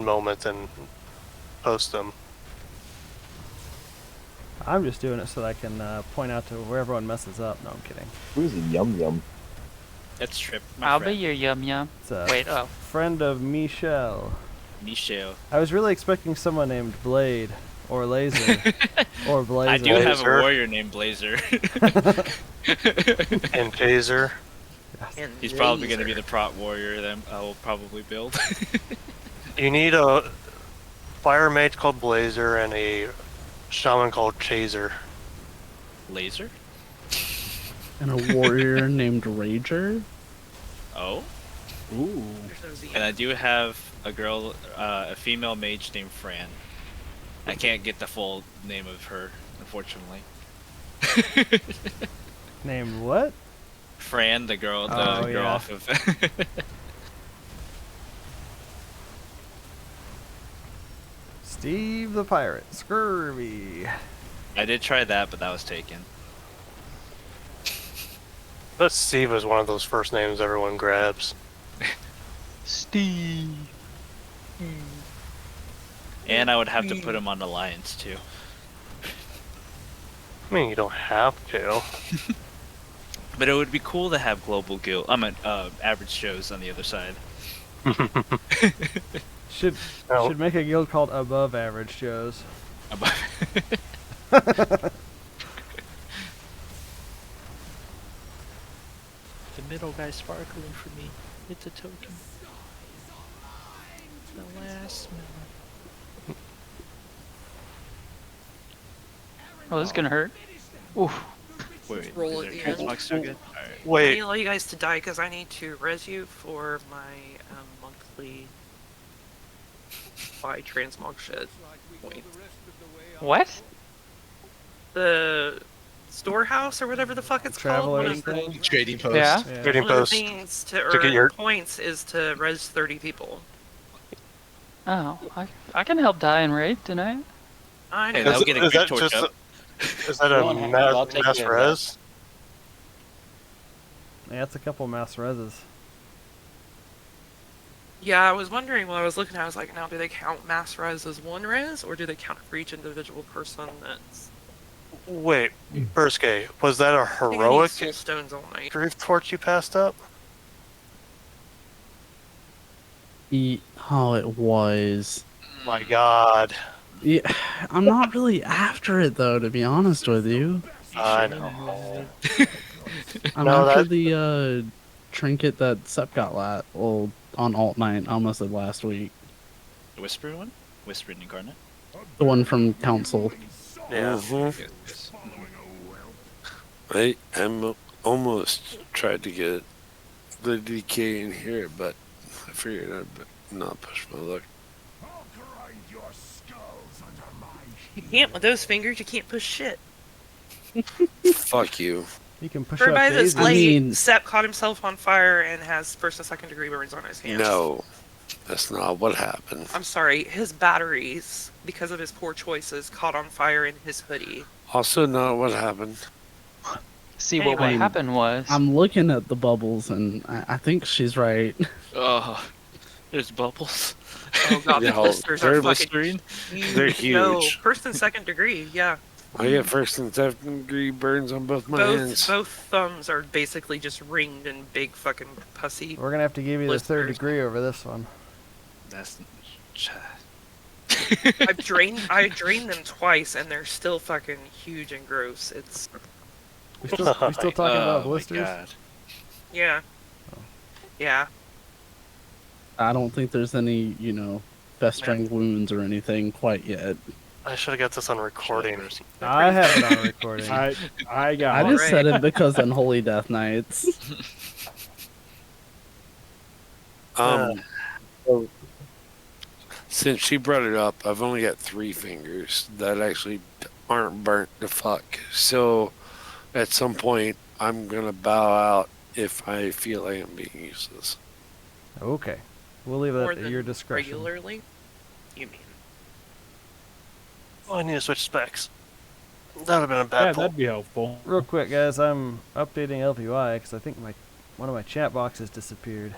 moment and post them. I'm just doing it so that I can point out to where everyone messes up. No, I'm kidding. Who's a Yum Yum? That's Trip. I'll be your Yum Yum. It's a Wait, oh. friend of Michelle. Michelle. I was really expecting someone named Blade or Laser or Blazer. I do have a warrior named Blazer. And Taser. And He's probably going to be the prot warrior that I will probably build. You need a fire mage called Blazer and a shaman called Chaser. Laser? And a warrior named Rager? Oh. Ooh. And I do have a girl, a female mage named Fran. I can't get the full name of her, unfortunately. Named what? Fran, the girl, Oh, girl yeah. off of. Steve the Pirate. Scurvy. I did try that, but that was taken. But Steve is one of those first names everyone grabs. Steve. And I would have to put him on Alliance too. I mean, you don't have to. But it would be cool to have global guild. Average shows on the other side. Should make a guild called Above Average Joes. The middle guy sparkling for me. It's a token. The last one. Oh, this is gonna hurt. Oof. Wait, Roll is at there the transmog still good? Alright. I Wait, need all you guys to die because I need to res you for my monthly buy transmog shit point. What? The storehouse or whatever the fuck it's called. One Traveler's of the, thing? Trading post. Yeah. trading one of the post. things to get earn your- points is to res 30 people. Oh, I can help die in raid tonight. I Hey, know. that'll get a Is quick that torch just up. Is that a Go on, Hank, I'll take mass care of that. res? Yeah, it's a couple mass reses. Yeah, I was wondering when I was looking, I was like, now do they count mass res as one res, or do they count for each individual person that's... Wait, Burske, was that a I think I need heroic soul stones all night. grief torch you passed up? Oh, it was. My God. Yeah, I'm not really after it though, to be honest with you. I know. I'm No, after that- the trinket that Sep got on alt night, I almost said last week. The Whisper one? Whispered Incarnate? The one from Council. Yeah. Yes. I'm almost tried to get the DK in here, but I figured I'd not push my luck. You can't with those fingers, you can't push shit. Fuck you. You can push For up everybody that's daisies. late, mean- Sep caught himself on fire and has first and second degree burns on his hands. No, that's not what happened. I'm sorry, his batteries, because of his poor choices, caught on fire in his hoodie. Also not what happened. See, what Anyway. happened was... I'm looking at the bubbles, and I think she's right. Oh, there's bubbles. Oh god, the Yeah, blisters they're are fucking blistering? huge. They're No, huge. first and second degree, yeah. I get first and second degree burns on both my hands. Both thumbs are basically just ringed and big fucking pussy. We're gonna have to give you the third Blisters. degree over this one. That's. I drained them twice and they're still fucking huge and gross. It's We still talking about Oh blisters? my God. yeah. Yeah. I don't think there's any, festering wounds or anything quite yet. I should have got this on recording. I have it on recording. I got I it. just Alright. said it because Unholy Death Knights. So, since she brought it up, I've only got 3 fingers that actually aren't burnt to fuck. So at some point, I'm gonna bow out if I feel like I'm being useless. Okay. We'll leave More that at than your discretion. regularly? You mean? Oh, I need to switch specs. That would have been a bad Yeah, pull. that'd be helpful. Real quick, guys, I'm updating LPY because I think one of my chat boxes disappeared.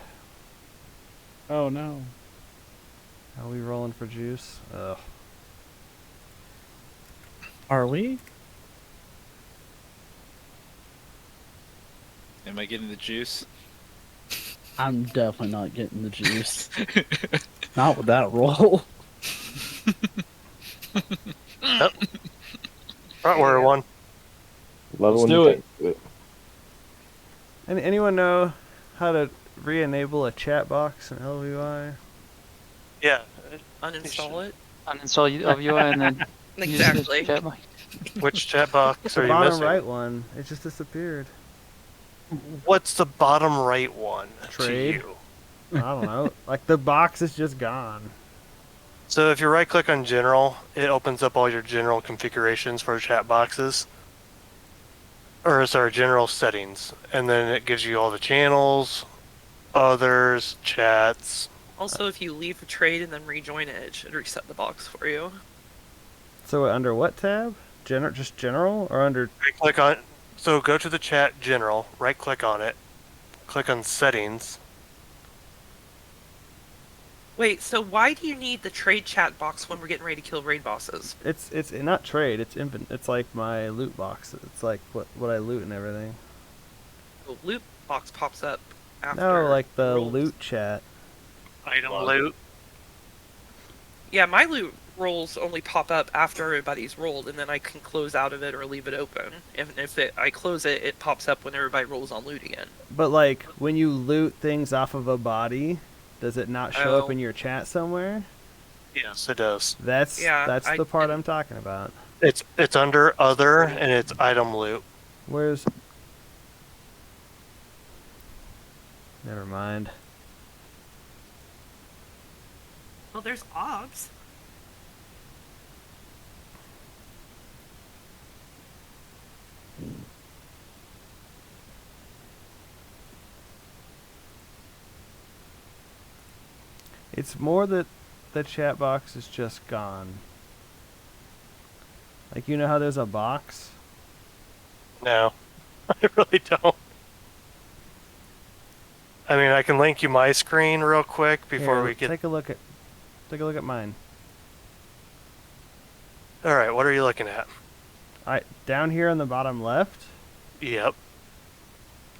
Oh no. Are we rolling for juice? Ugh. Are we? Am I getting the juice? I'm definitely not getting the juice. Not with that roll. Front warrior Yeah. one. Love it Let's when do you it. can't do it. Anyone know how to re-enable a chat box in LVI? Yeah. Uninstall it. Uninstall LVI and then use the Exactly. chat box. Which chat box The are you bottom missing? right one. It just disappeared. What's the bottom right one Trade. to you? I don't know. Like the box is just gone. So if you right click on general, it opens up all your general configurations for chat boxes. Or sorry, general settings. And then it gives you all the channels, others, chats. Also, if you leave a trade and then rejoin it, it should reset the box for you. So under what tab? Just general or under? Right click on, so go to the chat general, right click on it, click on settings. Wait, so why do you need the trade chat box when we're getting ready to kill raid bosses? It's not trade. It's infinite. It's like my loot box. It's like what I loot and everything. The loot box pops up after. No, like the rolls. loot chat. Item loot. Yeah, my loot rolls only pop up after everybody's rolled, and then I can close out of it or leave it open. If I close it, it pops up when everybody rolls on loot again. But like when you loot things off of a body, does it not show up Oh. in your chat somewhere? Yes, it does. That's Yeah, the part I'm talking about. It's under other and it's item loot. Where's? Never mind. Well, there's obs. It's more that the chat box is just gone. Like you know how there's a box? No, I really don't. I mean, I can link you my screen real quick before Here, we get. take a look at mine. All right, what are you looking at? Down here on the bottom left, Yep.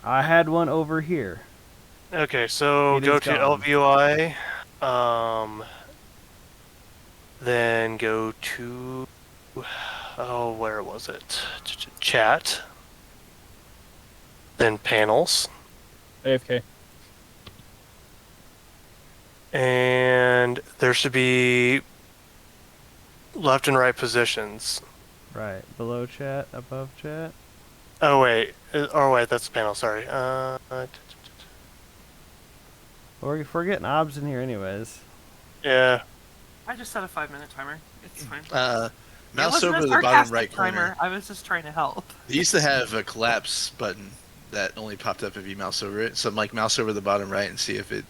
I had one over here. Okay, so It go is to gone. LVUI, then go to, oh, where was it? Chat, then panels, AFK. and there should be left and right positions. Right, below chat, above chat. Oh wait, that's the panel. Sorry. We're getting obs in here anyways. Yeah. I just set a 5-minute timer. It's fine. Mouse It wasn't over a the bottom sarcastic right timer. corner. I was just trying to help. They used to have a collapse button that only popped up if you mouse over it. So I'm like mouse over the bottom right and see if it.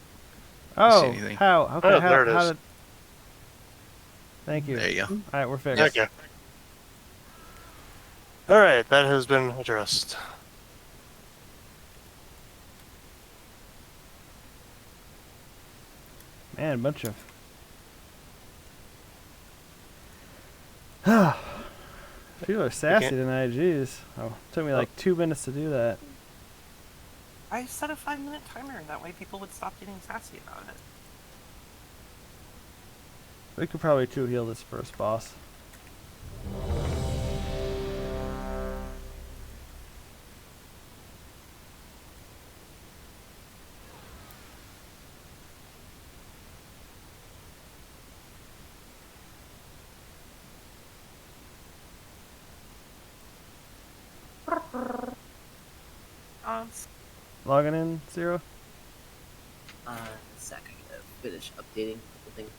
Oh, anything. how? Okay, Oh, how, there it how is. did? Thank you. There you go. All right, we're fixed. Okay. All right, that has been addressed. Man, a bunch of. People are sassy tonight. Jeez. Oh, took me like 2 minutes to do that. I set a 5-minute timer. That way people would stop getting sassy about it. We could probably two-heal this first boss. Logging in, Zero? A sec, I gotta finish updating a couple things.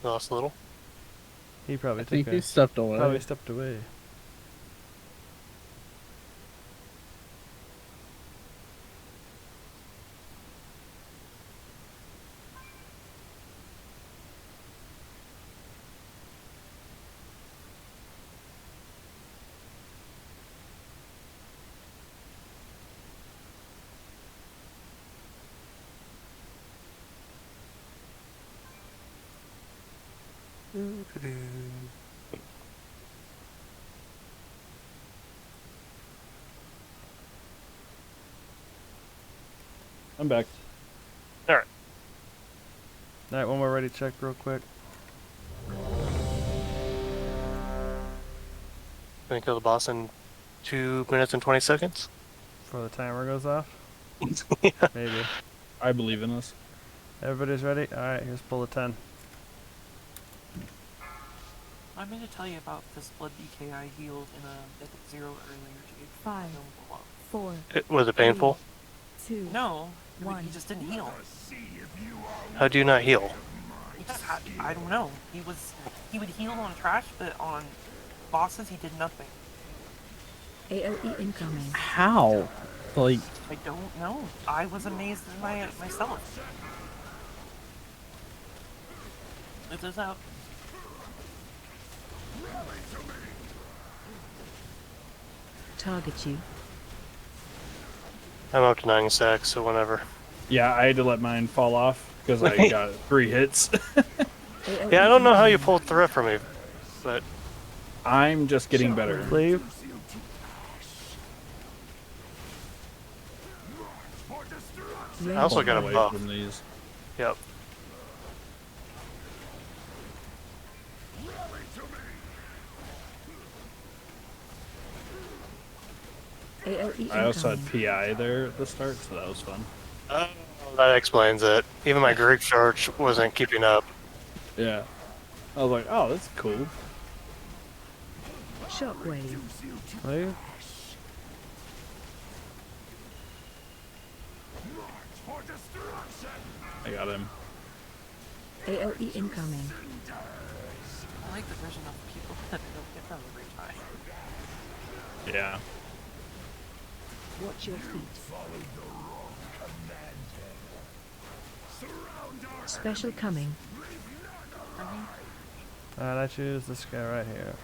Lost a little. He probably I think took he stepped away. probably stepped away. I'm back. All right. All right, when we're ready, check real quick. Gonna kill the boss in 2 minutes and 20 seconds. Before the timer goes off. Yeah. Maybe. I believe in us. Everybody's ready? Alright, here's pull of 10. I meant to tell you about this blood BK I healed in a Mythic Zero earlier, Jade. 5, 4, Was it painful? 2, No, One. he just didn't heal. How do you not heal? He just had, I don't know. He would heal on trash, but on bosses he did nothing. AOE incoming. How? Like, I don't know. I was amazed at myself. It is out. Target you. I'm up to 9 stacks, so whenever. Yeah, I had to let mine fall off because I got 3 hits. AOE Yeah, I don't know how you incoming. pulled through it for me, but I'm just getting better. Cleave. I also got a Away buff. from these. Yep. AOE I also had incoming. PI there at the start, so that was fun. Oh, that explains it. Even my Greek charge wasn't keeping up. Yeah. I was like, oh, that's cool. Shockwave. Cleave. I got him. AOE incoming. I like the version of people that don't get them every time. Yeah. Watch your feet. Special coming. Alright, I choose this guy right here.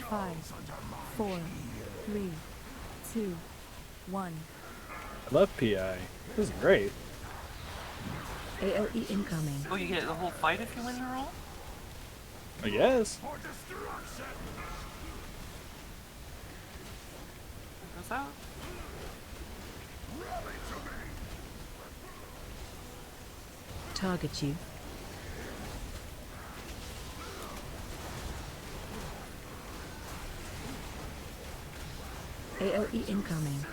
Five, 4, 3, 2, 1. I love PI. This is great. AOE incoming. Oh, you get the whole fight if you win the roll? I guess. Goes out. Target you. AOE incoming.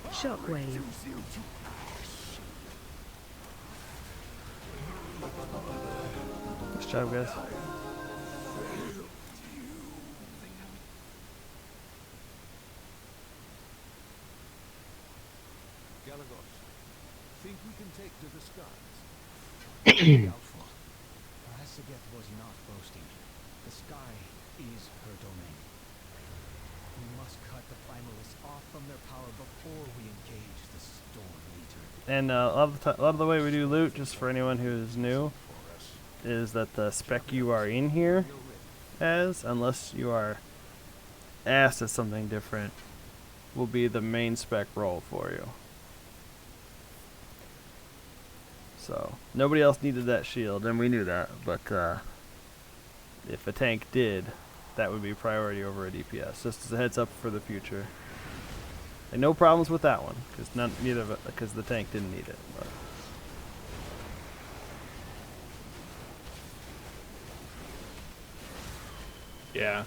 Shockwave. Nice job, guys. Think we can take to the skies? Doubtful. Parasaget was not boasting. The sky is her domain. We must cut the finalists off from their power before we engage the Storm Leader. And a lot of the way we do loot, just for anyone who's new, is that the spec you are in here as, unless you are asked as something different, will be the main spec roll for you. So, nobody else needed that shield, and we knew that, but if a tank did, that would be priority over a DPS, just as a heads up for the future. And no problems with that one, because the tank didn't need it. But. Yeah,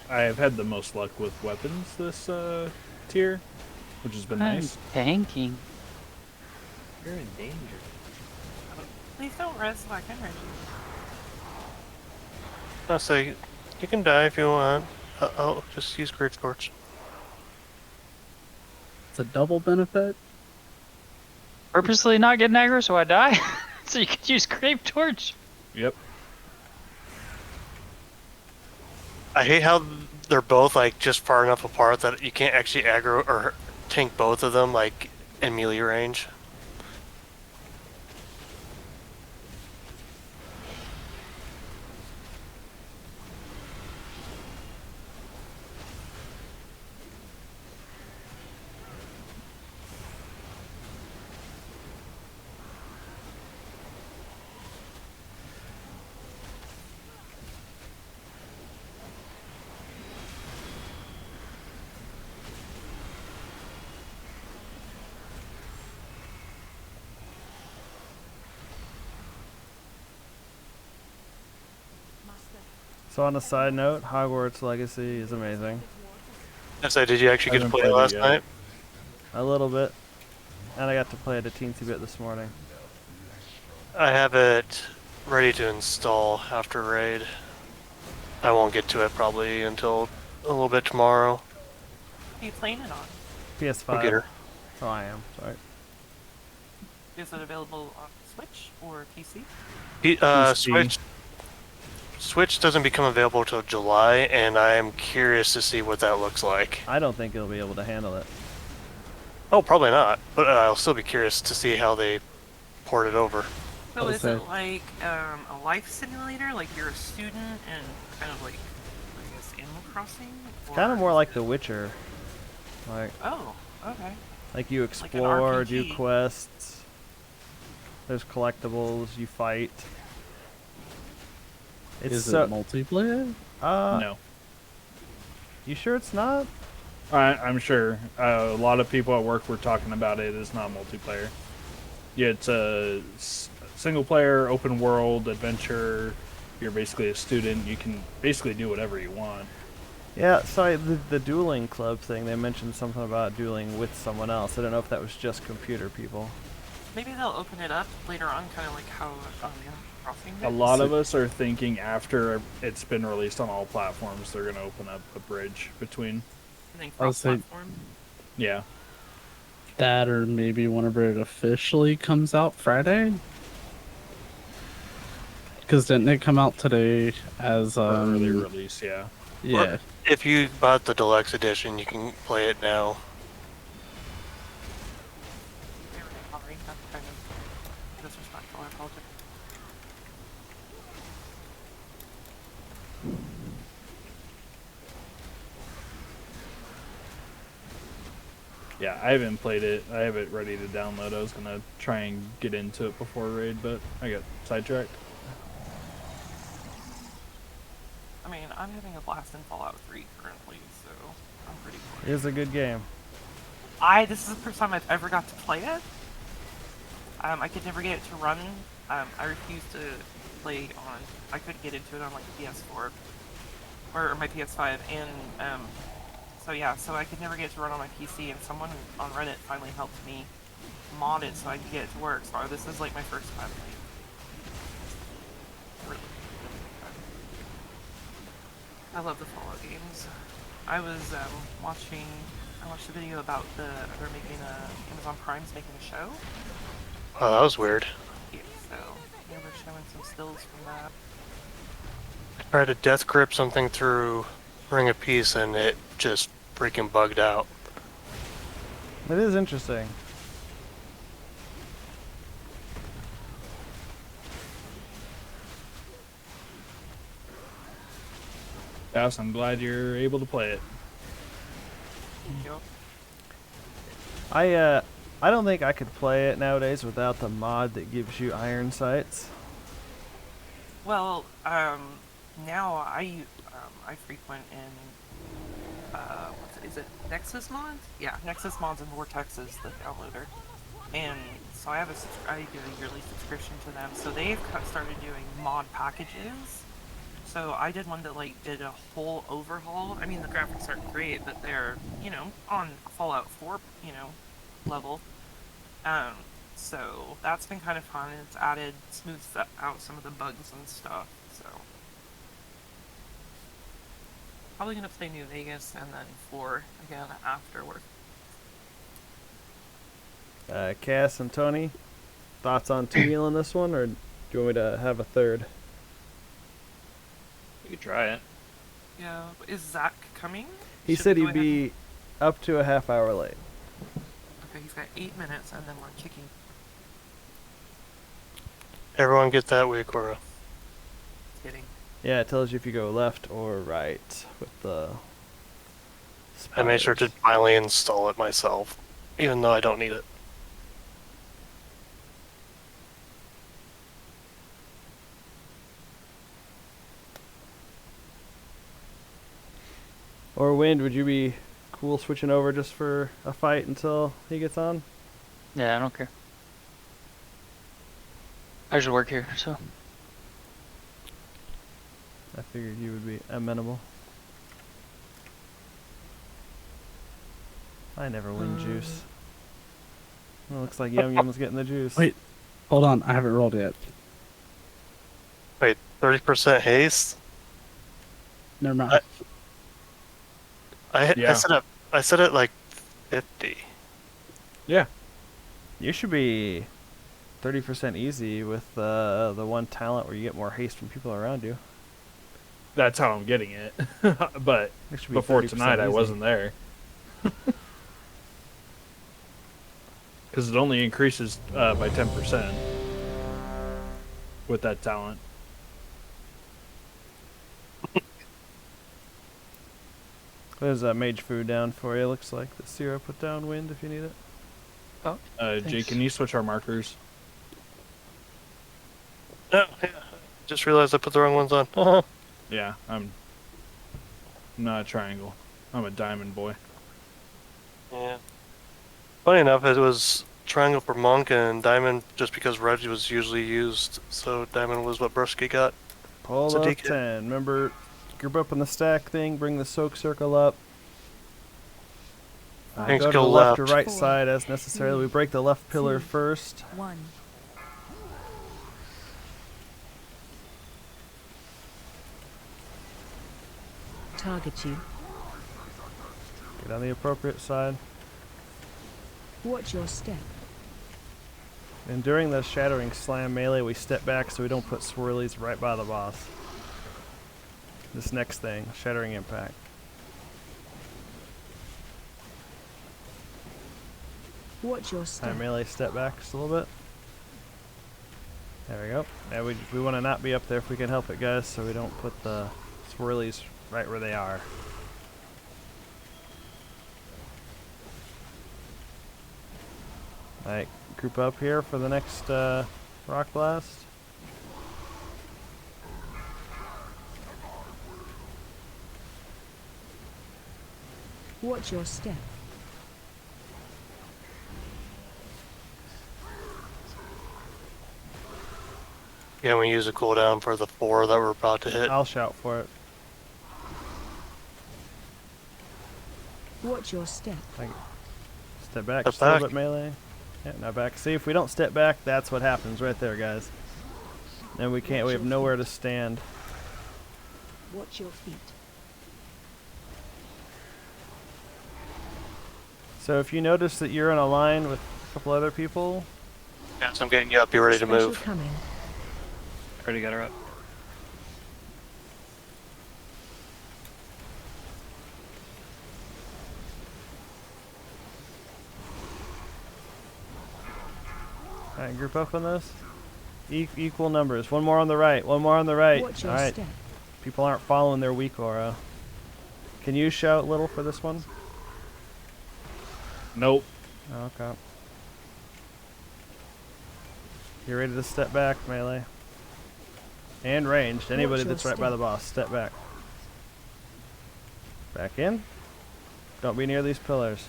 I have had the most luck with weapons this tier, which has been nice. Tanking. You're in danger. Please don't res so I can res you. So you can die if you want. I'll just use Great Scorch. it's a double benefit. Purposely not getting aggro so I die? So you could use Grape Torch? Yep. I hate how they're both like just far enough apart that you can't actually aggro or tank both of them like in melee range. So on a side note, Hogwarts Legacy is amazing. So did you actually get to play it last night? A little bit. And I got to play it a teensy bit this morning. I have it ready to install after raid. I won't get to it probably until a little bit tomorrow. What are you playing it on? PS5. Computer. Oh, I am. Sorry. Is it available on Switch or PC? Switch doesn't become available till July, and I am curious to see what that looks like. I don't think it'll be able to handle it. Oh, probably not, but I'll still be curious to see how they port it over. So is it like a life simulator, like you're a student and kind of like, I guess, Animal Crossing? It's kind of more like The Witcher. Like, oh, okay. Like you Like an explore, do RPG. quests. There's collectibles, you fight. Is it multiplayer? No. You sure it's not? I'm sure. A lot of people at work were talking about it. It's not multiplayer. Yeah, it's a single player, open world adventure. You're basically a student. You can basically do whatever you want. Yeah, sorry, the dueling club thing, they mentioned something about dueling with someone else. I don't know if that was just computer people. Maybe they'll open it up later on, kind of like how Animal Crossing did. A lot of us are thinking after it's been released on all platforms, they're going to open up a bridge between. I think I'll say cross-platform. Yeah. that, or maybe whenever it officially comes out Friday. Because didn't it come out today as early release? Yeah. Yeah. Or if you bought the deluxe edition, you can play it now. Sorry, that's kind of disrespectful. I apologize. Yeah, I haven't played it. I have it ready to download. I was gonna try and get into it before raid, but I got sidetracked. I mean, I'm having a blast in Fallout 3 currently, so I'm pretty cool. It is a good game. This is the first time I've ever got to play it. I could never get it to run. I refused to play on. I couldn't get into it on like PS4 or my PS5, and so yeah, so I could never get it to run on my PC. And someone on Reddit finally helped me mod it so I could get it to work. So this is like my first time. Really. I love the Fallout games. I was watching. I watched a video about they're making Amazon Prime's making a show. Oh, that was weird. Yeah, so they were showing some stills from that. I tried to death grip something through Ring of Peace, and it just freaking bugged out. It is interesting. Yes, I'm glad you're able to play it. Yep. I don't think I could play it nowadays without the mod that gives you iron sights. Well, now I frequent in is it Nexus Mods? Yeah, Nexus Mods and Vortex is the downloader, and so I do a yearly subscription to them. So they've started doing mod packages. So I did one that like did a whole overhaul. I mean, the graphics aren't great, but they're on Fallout 4 level. So that's been kind of fun. It's smooths out some of the bugs and stuff. So probably gonna play New Vegas and then 4 again afterward. Cass and Tony, thoughts on Teal on this one, or do you want me to have a third? You could try it. Yeah. Is Zach coming? He Should said we go he'd ahead be up to a half hour late. Okay, he's got 8 minutes, and then we're kicking. Everyone get that way, Cora. Kidding. Yeah, it tells you if you go left or right with the I made sure to spires. finally install it myself, even though I don't need it. Or Wind, would you be cool switching over just for a fight until he gets on? Yeah, I don't care. I usually work here, so. I figured you would be amenable. I never win juice. Well, looks like Yum Yum's getting the juice. Wait, hold on. I haven't rolled yet. Wait, 30% haste? Never mind. Yeah. I set it like 50. Yeah. You should be 30% easy with the one talent where you get more haste from people around you. That's how I'm getting it. But It should be before 30% tonight, I easy. wasn't there. Because it only increases by 10% with that talent. There's mage food down for you. Looks like the Sierra put down Wind if you need it. Oh, Jake, thanks. can you switch our markers? No, yeah. Just realized I put the wrong ones on. Yeah, I'm not a triangle. I'm a diamond boy. Yeah. Funny enough, it was triangle for monk and diamond just because red was usually used, so diamond was what Brusky got. Pull So up DK. 10. Remember, group up on the stack thing, bring the soak circle up. Things Go to go the left or left. right 4, side as necessary. We break the left pillar 2, first. 1. Target you. Get on the appropriate side. Watch your step. And during the Shattering Slam melee, we step back so we don't put swirlies right by the boss. This next thing, Shattering Impact. Watch your step. Melee step back just a little bit. There we go. Yeah, we want to not be up there if we can help it, guys, so we don't put the swirlies right where they are. Alright, group up here for the next rock blast. Watch your step. Yeah, we use a cooldown for the 4 that we're about to hit. I'll shout for it. Watch your step. Step back Step just a little back. bit melee. Yeah, now back. See, if we don't step back, that's what happens right there, guys. And we can't, we have nowhere to stand. Watch your feet. So if you notice that you're in a line with a couple other people, Yeah, so I'm getting you up. You're ready to Special move. coming. Already got her up. alright, group up on this. Equal numbers. One more on the right. One more on the right. Watch your Alright. step. People aren't following their weak aura. Can you shout little for this one? Nope. Oh, okay. You ready to step back, melee? And ranged. Anybody your that's right by step. the boss, step back. Back in. Don't be near these pillars.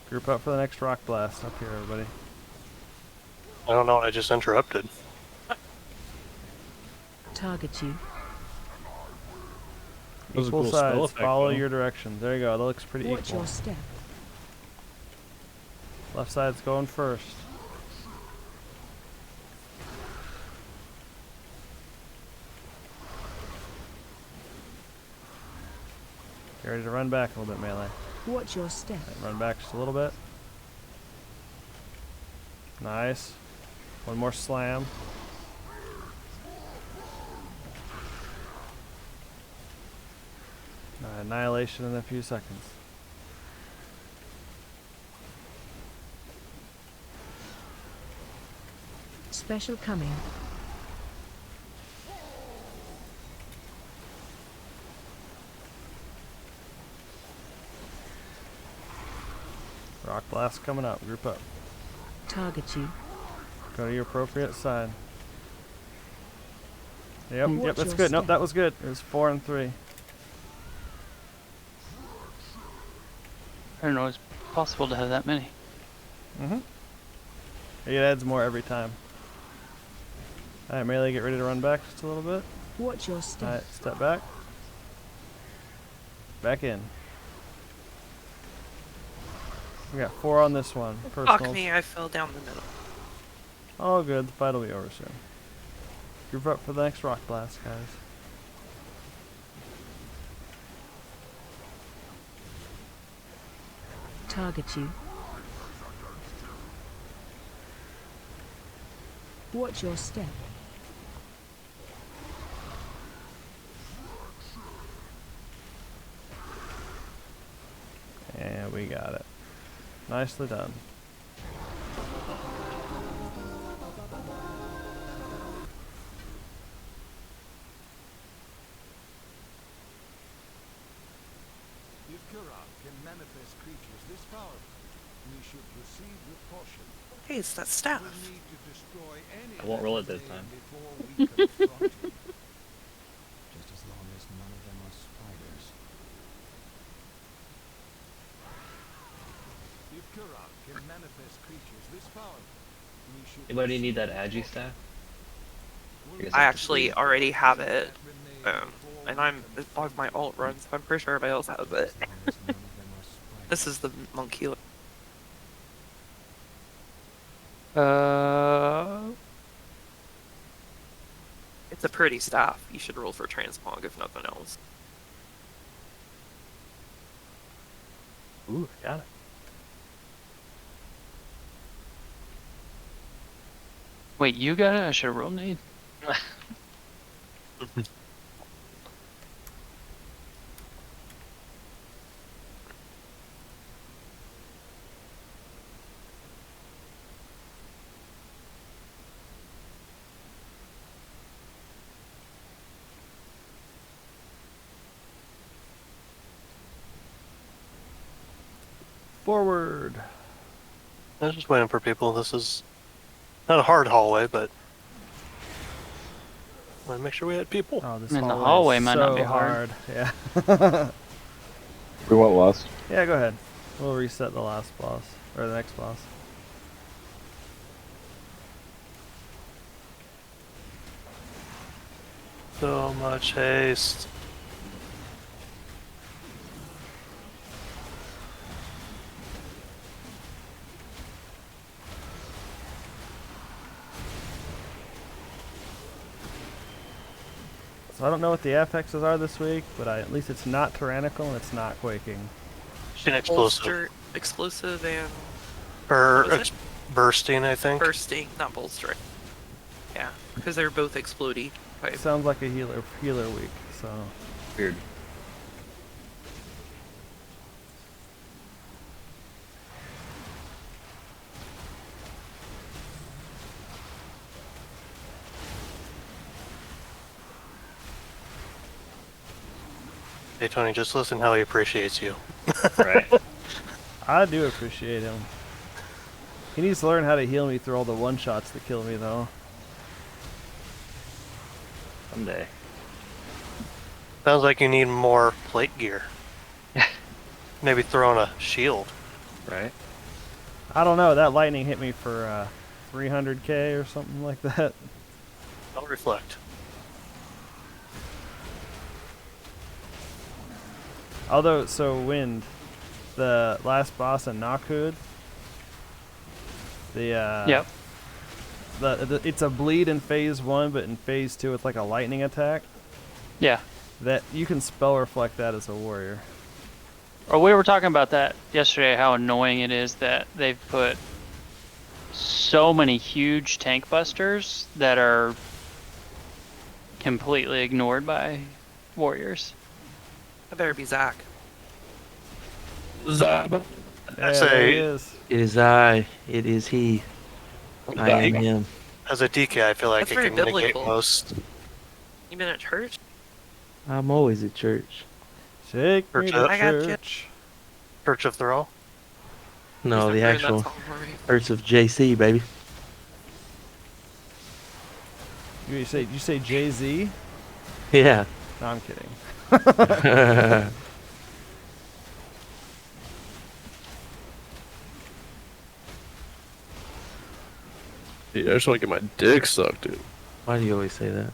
Group up for the next rock blast up here, everybody. I don't know what I just interrupted. Target you. That was a Equal cool spell sides. effect, Follow though. your direction. There you go. That looks pretty Watch equal. your step. Left side's going first. Get ready to run back a little bit, melee. Watch your step. Run back just a little bit. Nice. One more slam. Annihilation in a few seconds. Special coming. Rock blast coming up. Group up. Target you. Go to your appropriate side. Yep, Watch yep, that's your good. Nope, step. that was good. It was 4 and 3. I don't know. It's possible to have that many. Mm-hmm. It adds more every time. Alright, melee, get ready to run back just a little bit. Watch your step. Alright, step back. Back in. We got 4 on this one. Fuck Personals. me, I fell down the middle. All good. The fight will be over soon. Group up for the next rock blast, guys. Target you. Watch your step. And we got it. Nicely done. If Kura can manifest creatures this powerful, we should proceed with caution. Hey, it's that staff. We need to destroy any I won't roll it this time. before we confront him. Just as long as none of them are spiders. If Kura can manifest creatures this powerful, we should Anybody need that agi staff? I actually already have it. And it's on my alt run, so I'm pretty sure everybody else has it. This is the monkey. It's a pretty staff. You should roll for transmog if nothing else. Ooh, got it. Wait, you got it? I should have rolled need. Forward. I was just waiting for people. This is not a hard hallway, but I want to make sure we had people. Oh, this I mean, the hallway hallway is might so not be hard. Yeah. We went last. Yeah, go ahead. We'll reset the last boss. Or the next boss. So much haste. So I don't know what the FXs are this week, but at least it's not tyrannical and it's not quaking. An explosive. Bolster, explosive, and Or what was it? bursting, I think. Bursting, not bolstering. Yeah, because they're both explodey. It sounds like a healer week, so. Weird. Hey Tony, just listen how he appreciates you. Right. I do appreciate him. He needs to learn how to heal me through all the one-shots that kill me, though. Someday. Sounds like you need more plate gear. Maybe throw on a shield. Right. I don't know, that lightning hit me for 300k or something like that. I'll reflect. Although, so Wind, the last boss in Knockhood, Yep. It's a bleed in phase 1, but in phase 2 it's like a lightning attack. Yeah. That you can spell reflect that as a warrior. Or we were talking about that yesterday, how annoying it is that they've put so many huge tank busters that are completely ignored by warriors. That better be Zach. Yeah, there he say, is. It is I. It is he. I am him. as a DK, I feel like That's it very can negate biblical. most. You been at church? I'm always at church. Take me Church to of- I got you. church. Church of Throw. No, Please the don't ruin that actual song for me. Earths of JC, baby. You say Jay-Z? Yeah. No, I'm kidding. Yeah, I just want to get my dick sucked, dude. Why do you always say that?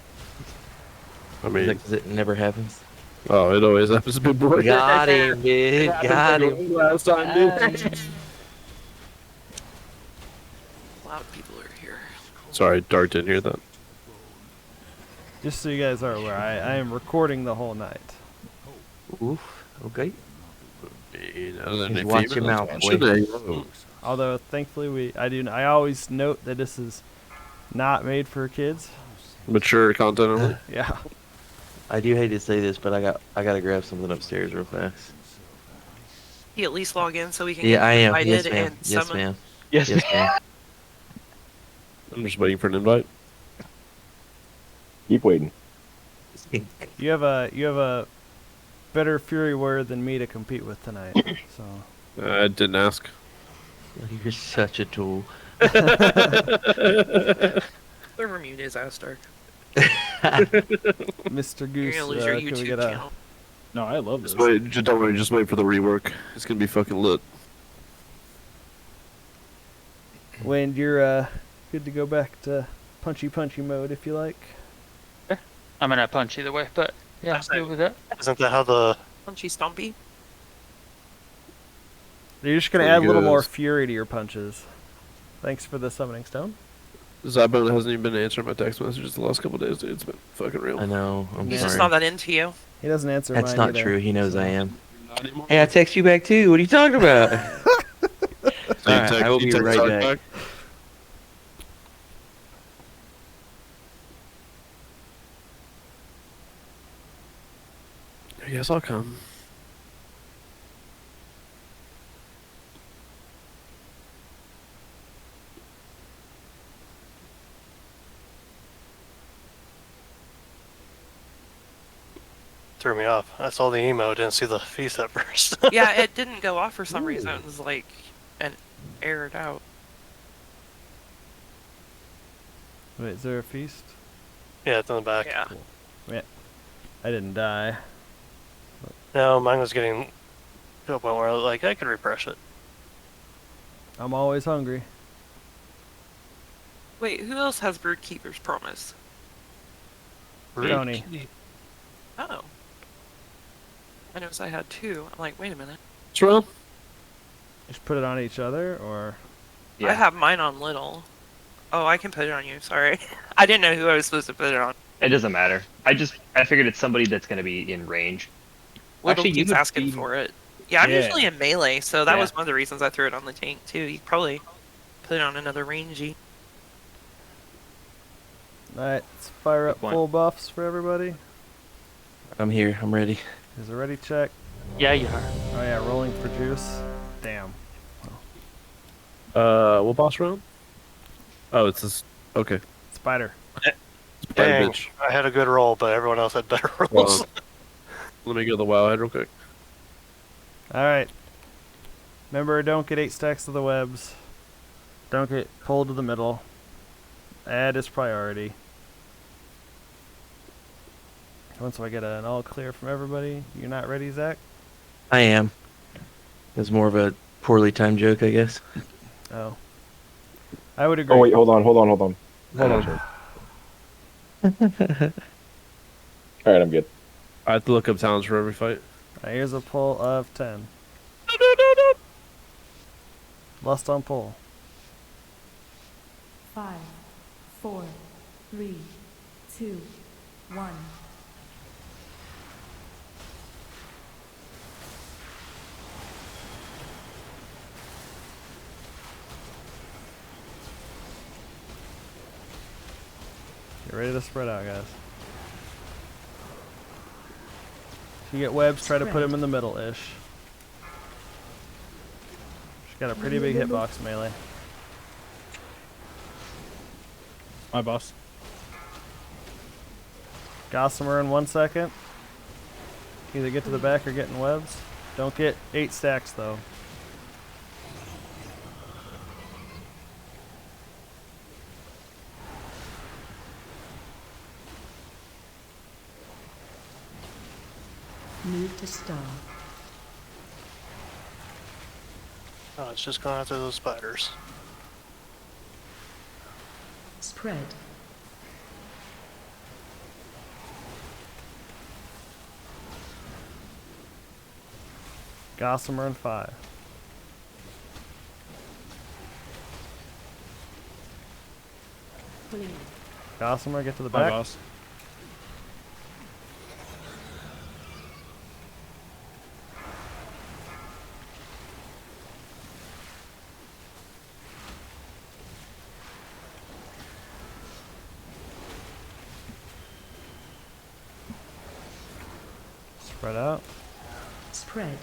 I mean, because it never happens. oh, it always happens, big boy. Got him, big. Got It him. last time, dude. A lot of people are here. Sorry, Dart didn't hear that. Just so you guys are aware, I am recording the whole night. Oof. Okay. Just watch your mouth, boy. Although thankfully I always note that this is not made for kids. Mature content only. Yeah. I do hate to say this, but I gotta grab something upstairs real fast. You at least log in so we can Yeah, get I am. invited Yes, ma'am. and Yes, summon. ma'am. Yes, ma'am. I'm just waiting for an invite. Keep waiting. You have a better fury warrior than me to compete with tonight. So I didn't ask. You're such a tool. Whoever mute is Astark. Mr. You're Goose, gonna lose your can we YouTube get channel. No, I love this. Just wait, just don't worry, just wait for the rework. It's gonna be fucking lit. When you're good to go back to punchy mode if you like. I'm gonna punch either way, but yeah, good with that. Isn't that how the Punchy Stompy? You're just gonna There add a he little more goes. fury to your punches. Thanks for the summoning stone. Zabon hasn't even been answering my text messages the last couple days, dude. It's been fucking real. I know. I'm He's sorry. just not that into you. He doesn't answer That's mine not either, true. He knows so. I am. Hey, I text you back too. What are you talking about? Alright, I will be right back. Yes, I'll come. threw me off. I saw the emo, didn't see the feast at first. Yeah, it didn't go off for some reason. It was like an aired out. Wait, is there a feast? Yeah, it's on the back. Yeah. Yeah. I didn't die. No, mine was getting to a point where I was like, I could refresh it. I'm always hungry. Wait, who else has Broodkeeper's Promise? Tony. Oh. I noticed I had two. I'm like, wait a minute. What's wrong? Just put it on each other, or? I have mine on little. Oh, I can put it on you. Sorry. I didn't know who I was supposed to put it on. It doesn't matter. I figured it's somebody that's going to be in range. Little Actually, you keeps would asking be- for it. Yeah, I'm Yeah. usually in melee, so that Yeah. was one of the reasons I threw it on the tank too. You could probably put it on another rangey. Alright, let's fire up point. full buffs for everybody. I'm here. I'm ready. Is it ready? Check. Yeah, you are. Oh yeah, rolling for juice. Damn. What boss round? Oh, it's this. Okay. Spider. Spider Dang, bitch. I had a good roll, but everyone else had better rolls. Well, let me go to the WoW head real quick. Alright. Remember, don't get 8 stacks of the webs. Don't get pulled to the middle. Add is priority. Once I get an all clear from everybody, you're not ready, Zach? I am. It was more of a poorly timed joke, I guess. Oh. I would agree. Oh wait, hold on. Hold on. All right, I'm good. I have to look up talents for every fight. Here's a pull of 10. Lust on pull. 5, 4, 3, 2, 1. Get ready to spread out, guys. If you get webs, try to put them in the middle-ish. She's got a pretty big hitbox melee. My boss. Gossamer in 1 second. Either get to the back or get in webs. Don't get 8 stacks though. Move to star. Oh, it's just going after those spiders. Spread. Gossamer in 5. Gossamer, get to the My back. boss. Spread out. Spread.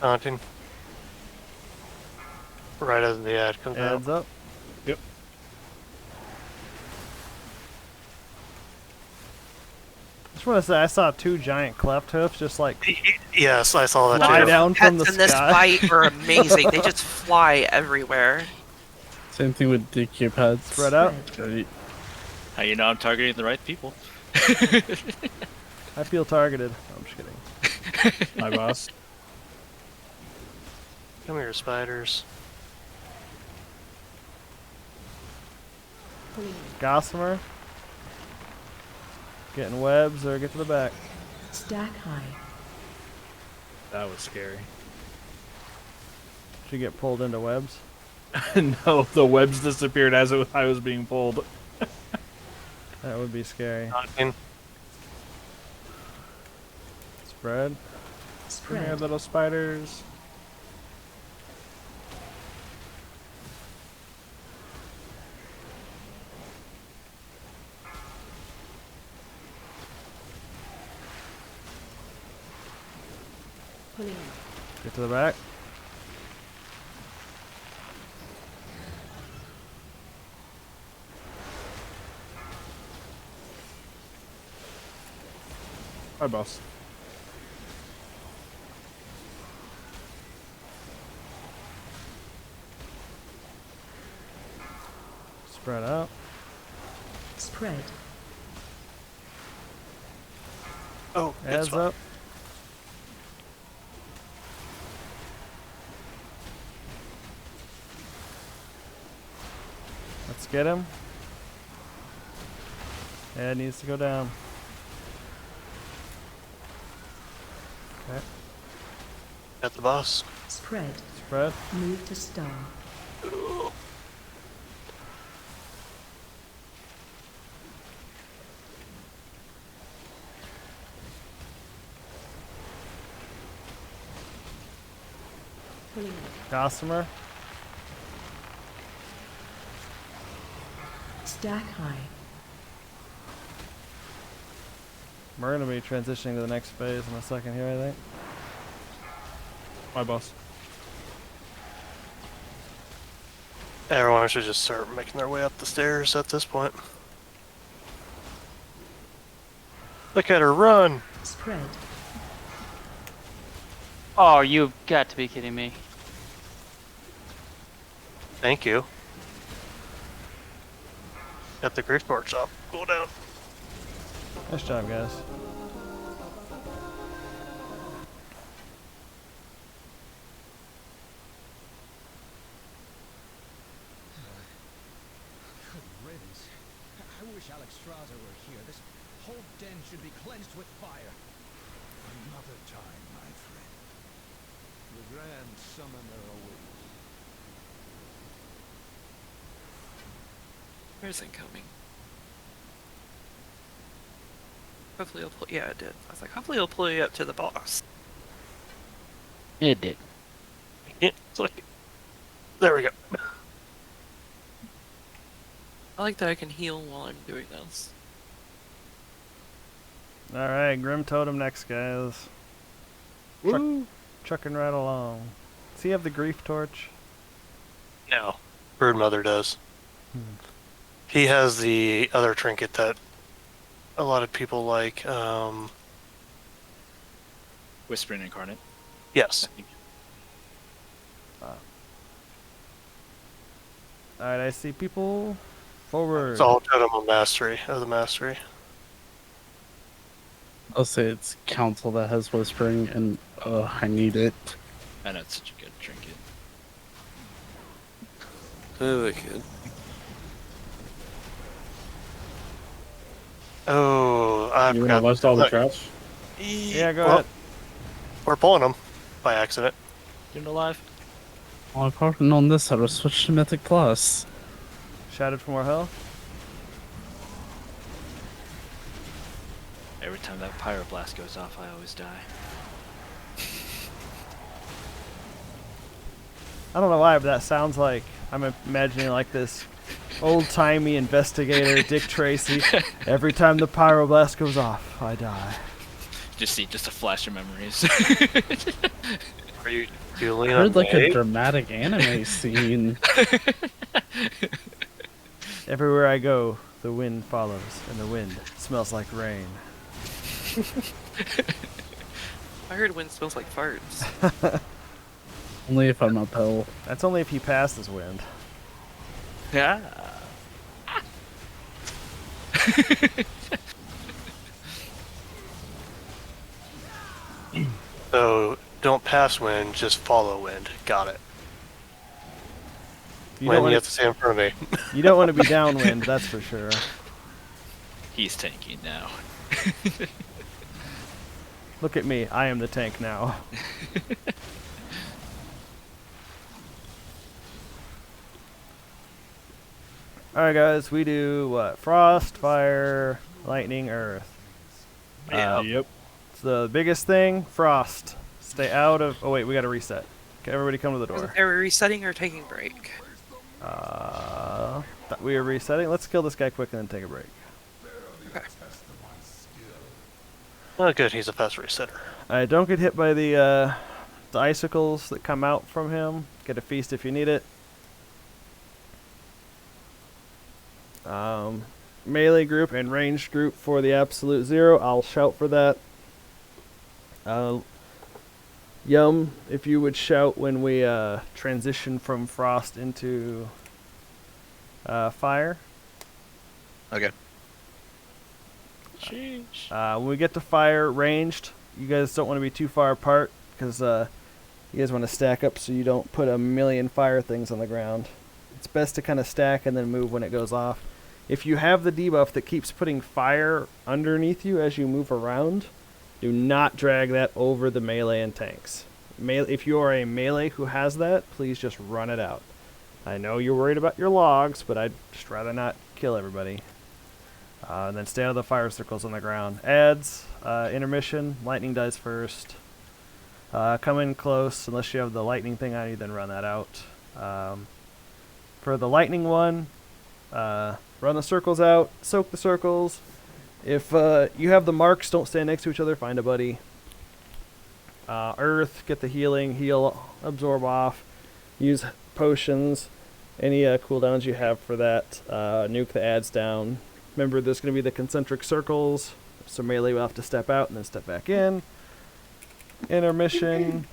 Taunting. Right as the ad comes Adds out. up. Yep. Just want to say, I saw 2 giant cleft hoofs just like Yes, I saw that fly too. down from the Pets in this sky. fight are amazing. They just fly everywhere. Same thing with DQ pads. Spread out. How you know I'm targeting the right people? I feel targeted. No, I'm just kidding. My boss. Come here, spiders. Gossamer. Getting webs or get to the back. Stack high. That was scary. Should get pulled into webs. No, the webs disappeared as I was being pulled. That would be scary. Taunting. Spread. Come here, little spiders. Get to the back. My boss. Spread out. Spread. Oh, good Adds spot. up. Let's get him. Ad needs to go down. Okay. At the boss. Spread. Spread. Move to star. Gossamer. Stack high. We're going to be transitioning to the next phase in a second here, I think. My boss. Everyone should just start making their way up the stairs at this point. Look at her run! Spread. Oh, you've got to be kidding me. Thank you. At the grease workshop. Go down. Nice job, guys. Good riddance. I wish Alexstrasza were here. This whole den should be cleansed with fire. Another time, my friend. The Grand Summoner awaits. Where's it coming? Hopefully it'll pull. Yeah, it did. I was like, hopefully it'll pull you up to the boss. It did. Yeah, it's like, there we go. I like that I can heal while I'm doing this. Alright, Grim Totem next, guys. Trucking right along. Does he have the Grief Torch? No. Broodmother does. He has the other trinket that a lot of people like. Whispering Incarnate. Yes. Alright, I see people. Forward. It's all totem of mastery, of the mastery. I'll say it's council that has whispering, and I need it. I know it's such a good trinket. They can. Oh, I You forgot. gonna list all the trash? Yeah, go Well, ahead. We're pulling them by accident. Get alive. Well, I've already known this how to switch to Mythic Plus. Shouted for more health. Every time that pyroblast goes off, I always die. I don't know why, but that sounds like I'm imagining like this old-timey investigator, Dick Tracy. Every time the pyroblast goes off, I die. Just see just a flash of memories. Are you feeling I heard like a okay? dramatic anime scene. Everywhere I go, the wind follows, and the wind smells like rain. I heard wind smells like farts. Only if I'm uphill. That's only if he passes wind. Yeah. So don't pass wind, just follow wind. Got it. You When don't you wanna- have to stay in front of me. You don't want to be downwind, that's for sure. He's tanking now. Look at me, I am the tank now. Alright guys, we do what? Frost, fire, lightning, earth. Yep. So the biggest thing, frost. Stay out of... Oh wait, we gotta reset. Okay, everybody come to the door. Are we resetting or taking a break? We are resetting. Let's kill this guy quick and then take a break. Okay. Oh, good. He's a fast resetter. Alright, don't get hit by the icicles that come out from him. Get a feast if you need it. Melee group and ranged group for the absolute zero. I'll shout for that. Yum, if you would shout when we transition from frost into fire. Okay. When we get to fire ranged, you guys don't want to be too far apart because you guys want to stack up so you don't put a million fire things on the ground. It's best to kind of stack and then move when it goes off. If you have the debuff that keeps putting fire underneath you as you move around, do not drag that over the melee and tanks. If you are a melee who has that, please just run it out. I know you're worried about your logs, but I'd just rather not kill everybody. And then stay out of the fire circles on the ground. Adds, intermission, lightning dies first. Come in close, unless you have the lightning thing on you, then run that out. For the lightning one, run the circles out, soak the circles. If you have the marks, don't stand next to each other, find a buddy. Earth, get the healing, heal, absorb off, use potions, any cooldowns you have for that, nuke the adds down. Remember, there's going to be the concentric circles, so melee will have to step out and then step back in. Intermission,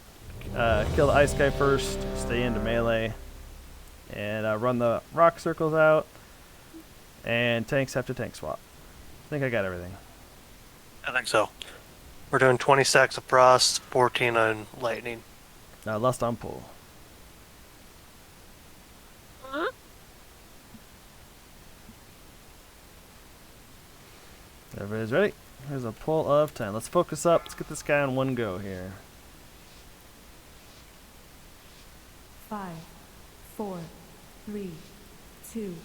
kill the ice guy first, stay into melee, and run the rock circles out, and tanks have to tank swap. I think I got everything. I think so. We're doing 20 stacks of frost, 14 on lightning. Lust on pull. Everybody's ready? Here's a pull of 10. Let's focus up. Let's get this guy on one go here. 5, 4, 3, 2,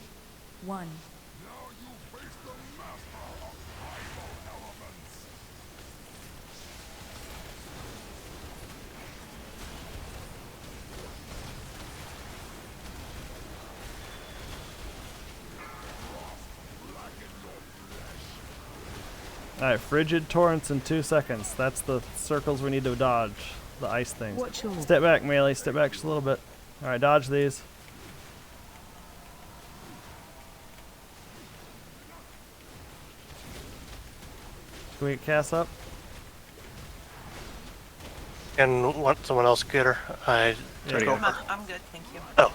1. Alright, frigid torrents in 2 seconds. That's the circles we need to dodge. The ice things. Watch your- Step back, melee. Step back just a little bit. Alright, dodge these. Can we get Cass up? And want someone else get her? I took Yeah. over. I'm good, thank you. Oh.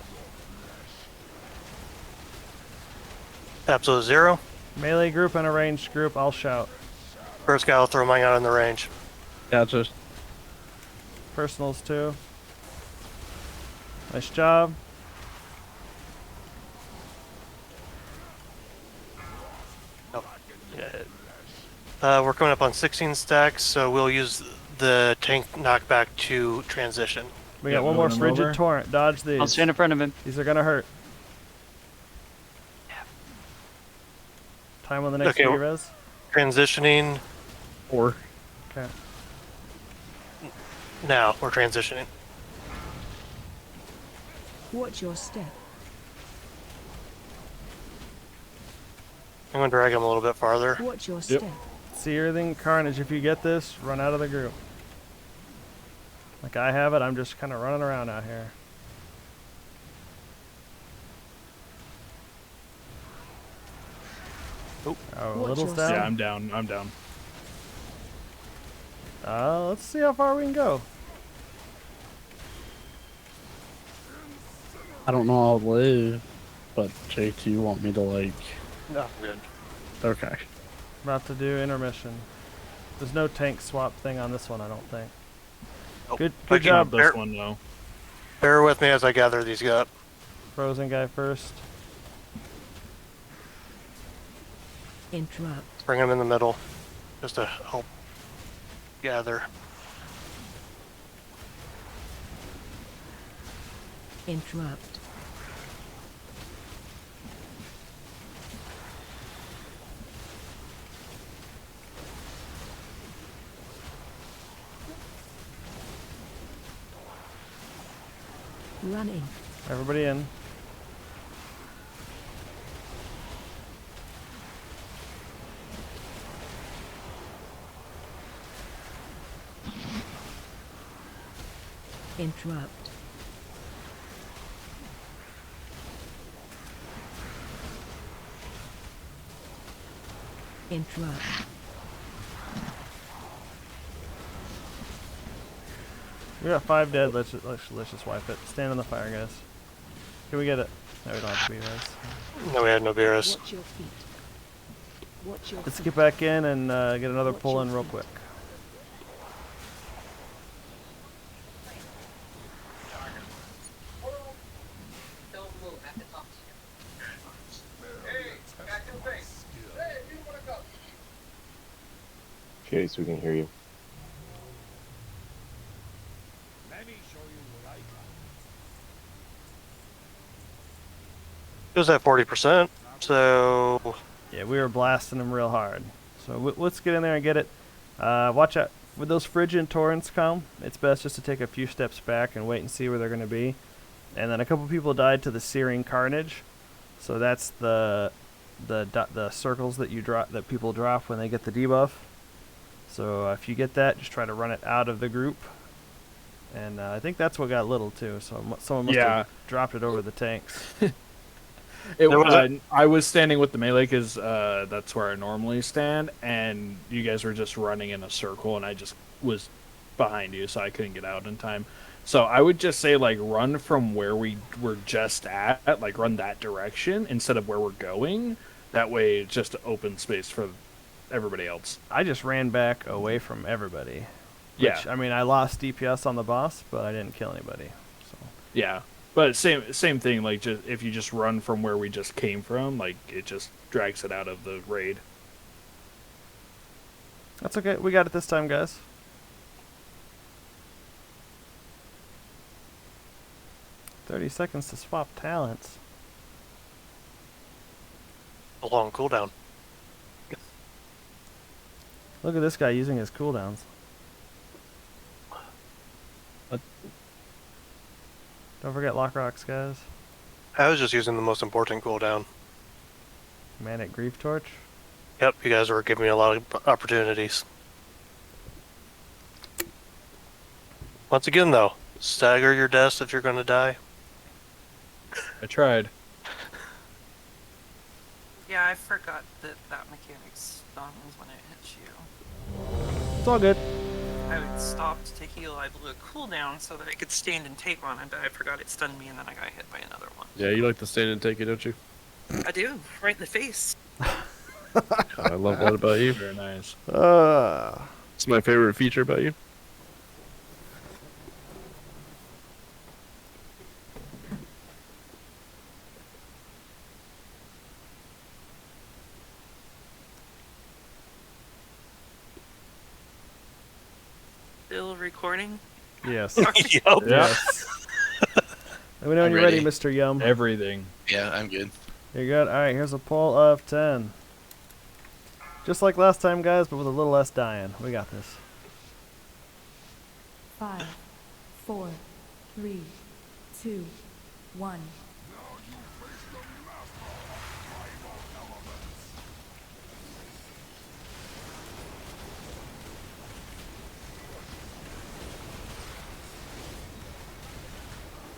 Absolute zero. Melee group and a ranged group, I'll shout. First guy will throw mine out in the range. Gotcha. Personals too. Nice job. Oh. We're coming up on 16 stacks, so we'll use the tank knockback to transition. We got one more frigid torrent. Dodge these. I'll stand in front of him. These are gonna hurt. Time on the next Okay, res. Transitioning. Or. Okay. Now we're transitioning. Watch your step. I'm gonna drag him a little bit farther. Watch your step. See everything, Carnage. If you get this, run out of the group. Like I have it, I'm just kind of running around out here. Oh, a little down. Yeah, I'm down. I'm down. Let's see how far we can go. I don't know I'll live, but JT, you want me to like... No, I'm good. Okay. About to do intermission. There's no tank swap thing on this one, I don't think. Nope. Good job. This one though. Bear with me as I gather these up. Frozen guy first. Interrupt. Bring him in the middle, just to help gather. Interrupt. Running. Everybody in. Interrupt. Interrupt. We got 5 dead. Let's just wipe it. Stand on the fire, guys. Can we get it? No, we don't have to be guys. No, we had no beers. Watch your feet. Watch your Let's feet. get back in and get another pull in real quick. Okay, so we can hear you. Let me show you what I got. It was at 40%, so... Yeah, we were blasting them real hard. So let's get in there and get it. Watch out. When those frigid torrents come, it's best just to take a few steps back and wait and see where they're going to be. And then a couple people died to the searing carnage. So that's the circles that you drop, that people drop when they get the debuff. So if you get that, just try to run it out of the group. And I think that's what got little too. So someone must have dropped it over the tanks. I was standing with the melee because that's where I normally stand, and you guys were just running in a circle, and I just was behind you, so I couldn't get out in time. So I would just say, like, run from where we were just at, like, run that direction instead of where we're going. That way, it's just open space for everybody else. I just ran back away from everybody. Yeah. Which, I mean, I lost DPS on the boss, but I didn't kill anybody. So. Yeah. But same thing, like, just if you just run from where we just came from, like, it just drags it out of the raid. That's okay. We got it this time, guys. $30 seconds to swap talents. A long cooldown. Look at this guy using his cooldowns. Don't forget lock rocks, guys. I was just using the most important cooldown. Manic Grief Torch. Yep, you guys were giving me a lot of opportunities. Once again, though, stagger your deaths if you're going to die. I tried. Yeah, I forgot that mechanic stuns when it hits you. It's all good. I would stop to heal. I blew a cooldown so that I could stand and take on it, but I forgot it stunned me and then I got hit by another one. Yeah, you like to stand and take it, don't you? I do, right in the face. I love that about you. Very nice. It's my favorite feature about you. Still recording? Yes. Yup. Yes. Let me know when I'm you're ready, ready. Mr. Yum. Everything. Yeah, I'm good. You're good? Alright, here's a poll of 10. Just like last time, guys, but with a little less dying. We got this. 5, 4, 3, 2, 1.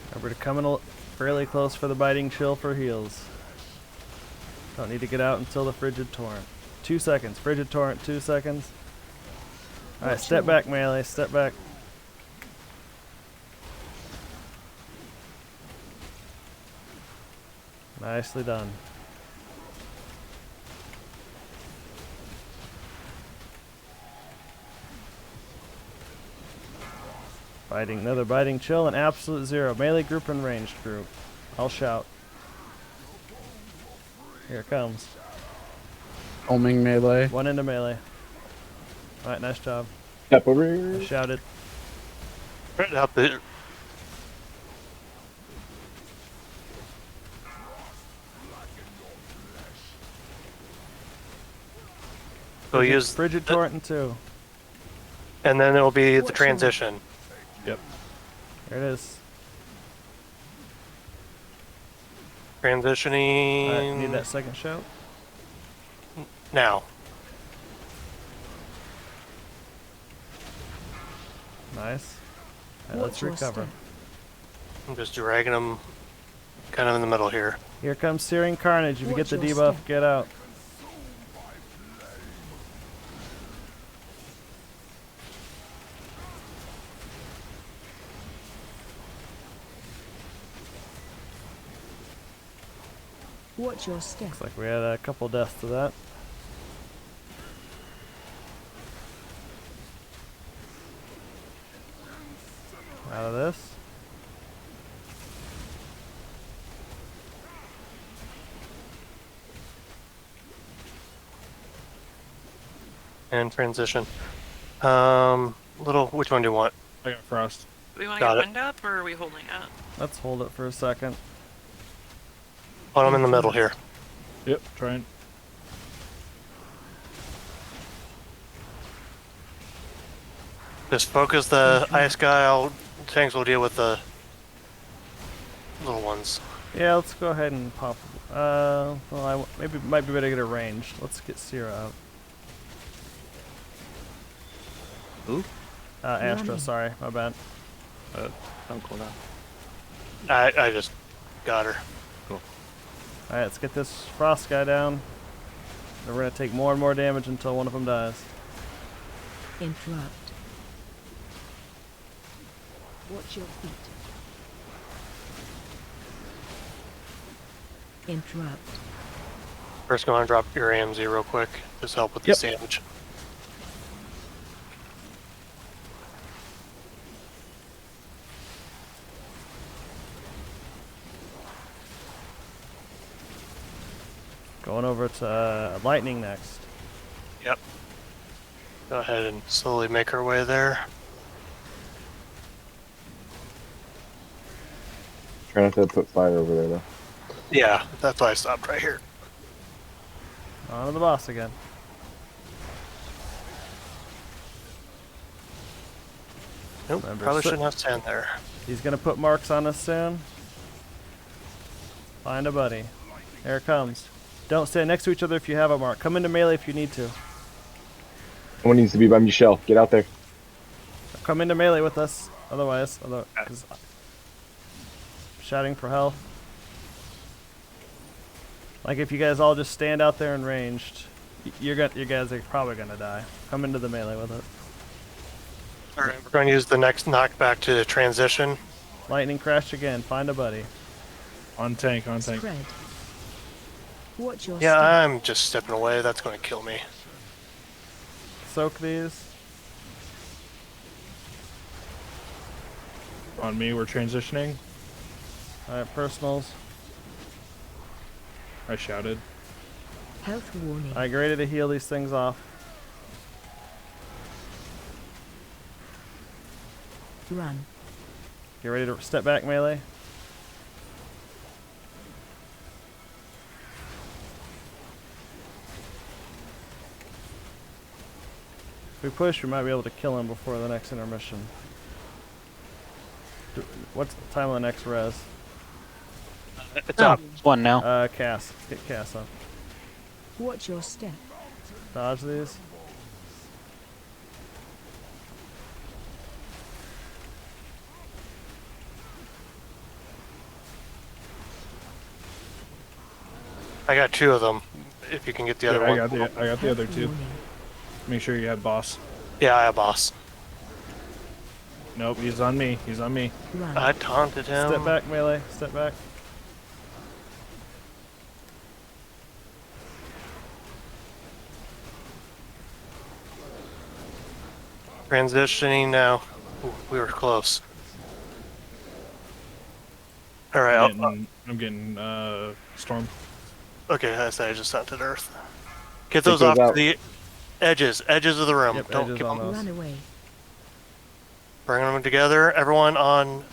Remember to come in fairly close for the biting chill for heals. Don't need to get out until the frigid torrent. 2 seconds. Frigid torrent, 2 seconds. Alright, step back, melee. Step back. Nicely done. Biting, another biting chill, and absolute zero. Melee group and ranged group. I'll shout. Here it comes. Homing melee. One into melee. Alright, nice job. Step over here. I shouted. Right up there. So use Frigid torrent and 2. and then it'll be the transition. Yep. There it is. Transitioning Alright, need that second shout. now. Nice. Alright, let's Watch your recover. step. I'm just dragging them kind of in the middle here. Here comes Searing Carnage. If you get the Watch your debuff, step. get out. Watch your step. Looks like we had a couple deaths to that. Out of this. And transition. Which one do you want? I got frost. Do we want to Got get it. wind up, or are we holding up? Let's hold it for a second. Put them in the middle here. Yep, trying. Just focus the ice guy. Tanks will deal with the little ones. Yeah, let's go ahead and pop. Well, maybe it might be better to get a range. Let's get Sierra out. Who? Astra, sorry, my bad. Don't cool down. I just got her. Cool. Alright, let's get this frost guy down. And we're gonna take more and more damage until one of them dies. Interrupt. Watch your feet. Interrupt. First, go on and drop your AMZ real quick. Just help with the damage. Going over to lightning next. Yep. Go ahead and slowly make our way there. Try not to put fire over there though. Yeah, that's why I stopped right here. On to the boss again. Nope, Remember, probably so- shouldn't have stand there. He's gonna put marks on us soon. Find a buddy. Here it comes. Don't stand next to each other if you have a mark. Come into melee if you need to. Someone needs to be by Michelle. Get out there. Come into melee with us. Otherwise, because shouting for help. Like if you guys all just stand out there and ranged, you guys are probably gonna die. Come into the melee with it. All right, we're going to use the next knockback to transition. Lightning crash again. Find a buddy. On tank. Spread. Watch your Yeah, step. I'm just stepping away. That's going to kill me. Soak these. On me, we're transitioning. Alright, personals. I shouted. Health warning. Alright, get ready to heal these things off. Run. Get ready to step back melee. If we push, we might be able to kill him before the next intermission. What's the time on the next res? It's up. It's one now. Cass. Get Cass up. Watch your step. Dodge these. I got 2 of them. If you can get the other one. I got the other 2. Make sure you have boss. Yeah, I have boss. Nope, he's on me. He's on me. Run. I taunted him. Step back melee. Step back. Transitioning now. Ooh, we were close. All right. I'm getting storm. Okay, I just hunted Earth. Get Take those those off to out. the edges of the room. Yep, Don't edges keep on them. those. Run away. Bring them together. Everyone on.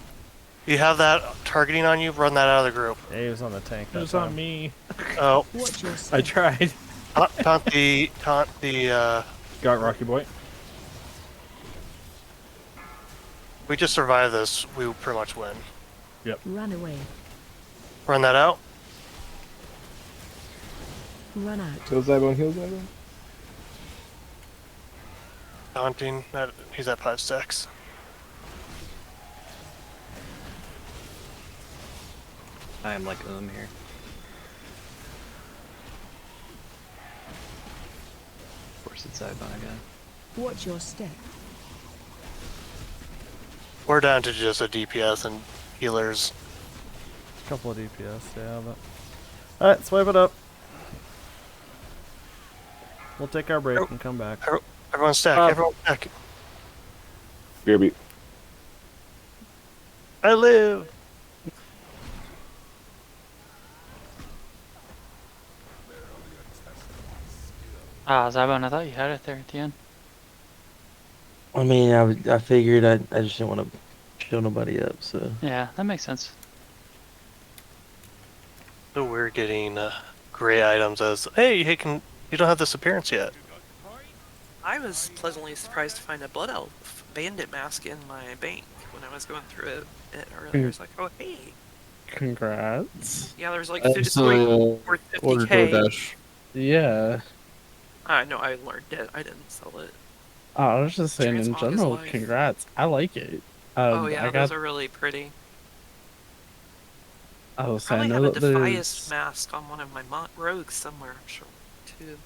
You have that targeting on you. Run that out of the group. Yeah, he was on the tank. It was on me. Oh, Watch your step. I tried. taunt the. Got Rocky Boy. We just survive this. We pretty much win. Run away. Run that out. Run out. Heal Zybone, heal Zybone. Taunting. He's at 5 stacks. I am like here. Of course, it's Zybon again. Watch your step. We're down to just a DPS and healers. Couple of DPS, yeah, but. Alright, swipe it up. We'll take our break and come back. Everyone stack. Everyone stack. BRB. I live. Ah, Zybon, I thought you had it there at the end. I mean, I figured I just didn't want to show nobody up, so. Yeah, that makes sense. So we're getting gray items as, hey, you don't have this appearance yet. I was pleasantly surprised to find a Blood Elf bandit mask in my bank when I was going through it earlier. I was like, oh, hey. Congrats. Yeah, there's like So, it's like worth Order 50K. DoorDash. Yeah. No, I learned it. I didn't sell it. Oh, I was just saying in Transmog is general, life. congrats. I like it. Oh yeah, I those got. are really pretty. Oh, I so I probably know have a that Defias there's. mask on one of my rogues somewhere, I'm sure, too.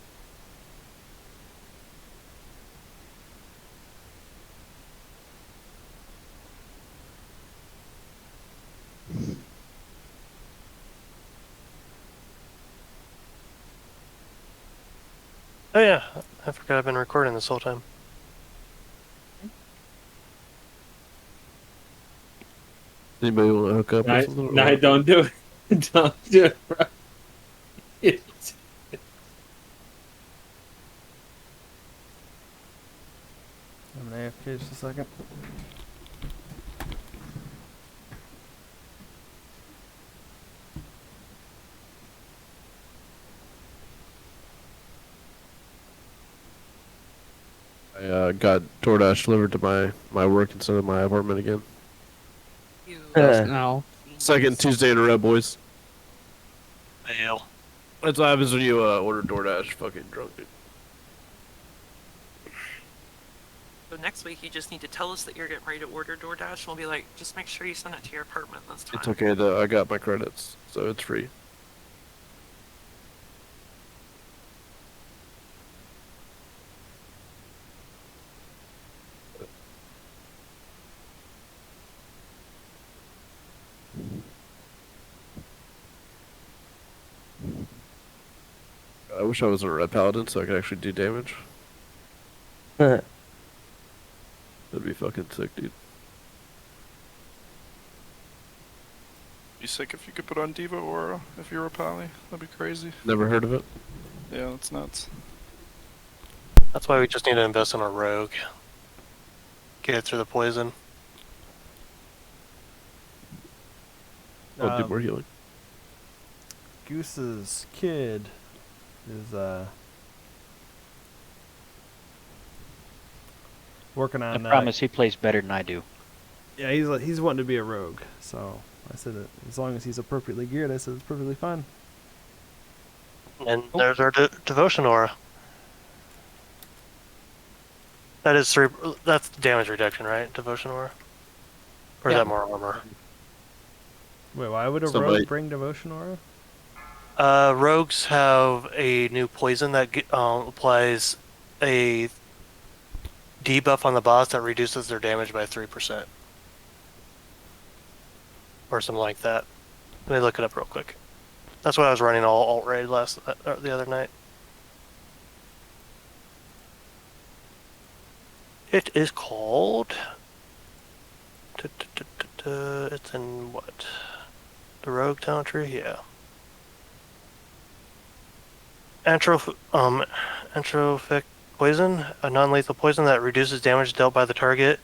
Oh yeah, I forgot I've been recording this whole time. Anybody want to hook up or something? No, don't do it. Don't do it, bro. I'm an AFK just a second. I got DoorDash delivered to my work instead of my apartment again. No. Second Tuesday in a row, boys. Fail. That's what happens when you order DoorDash fucking drunk, dude. So next week, you just need to tell us that you're getting ready to order DoorDash, and we'll be like, just make sure you send it to your apartment this time. It's okay though. I got my credits, so it's free. I wish I was a red paladin so I could actually do damage. That'd be fucking sick, dude. Be sick if you could put on Diva Aura if you're a Pally. That'd be crazy. Never heard of it. Yeah, that's nuts. That's why we just need to invest in a rogue. Get it through the poison. Oh, do more healing. Goose's kid is working on I promise he plays better than I do. Yeah, he's wanting to be a rogue, so I said that as long as he's appropriately geared, I said it's perfectly fine. And there's our devotion aura. That is that's damage reduction, right? Devotion aura? Or is that more armor? Wait, why would a Somebody- rogue bring devotion aura? Rogues have a new poison that applies a debuff on the boss that reduces their damage by 3%. Or something like that. Let me look it up real quick. That's what I was running all alt raid the other night. It is called. It's in what? The rogue talent tree, yeah. Antrophic poison, a non-lethal poison that reduces damage dealt by the target,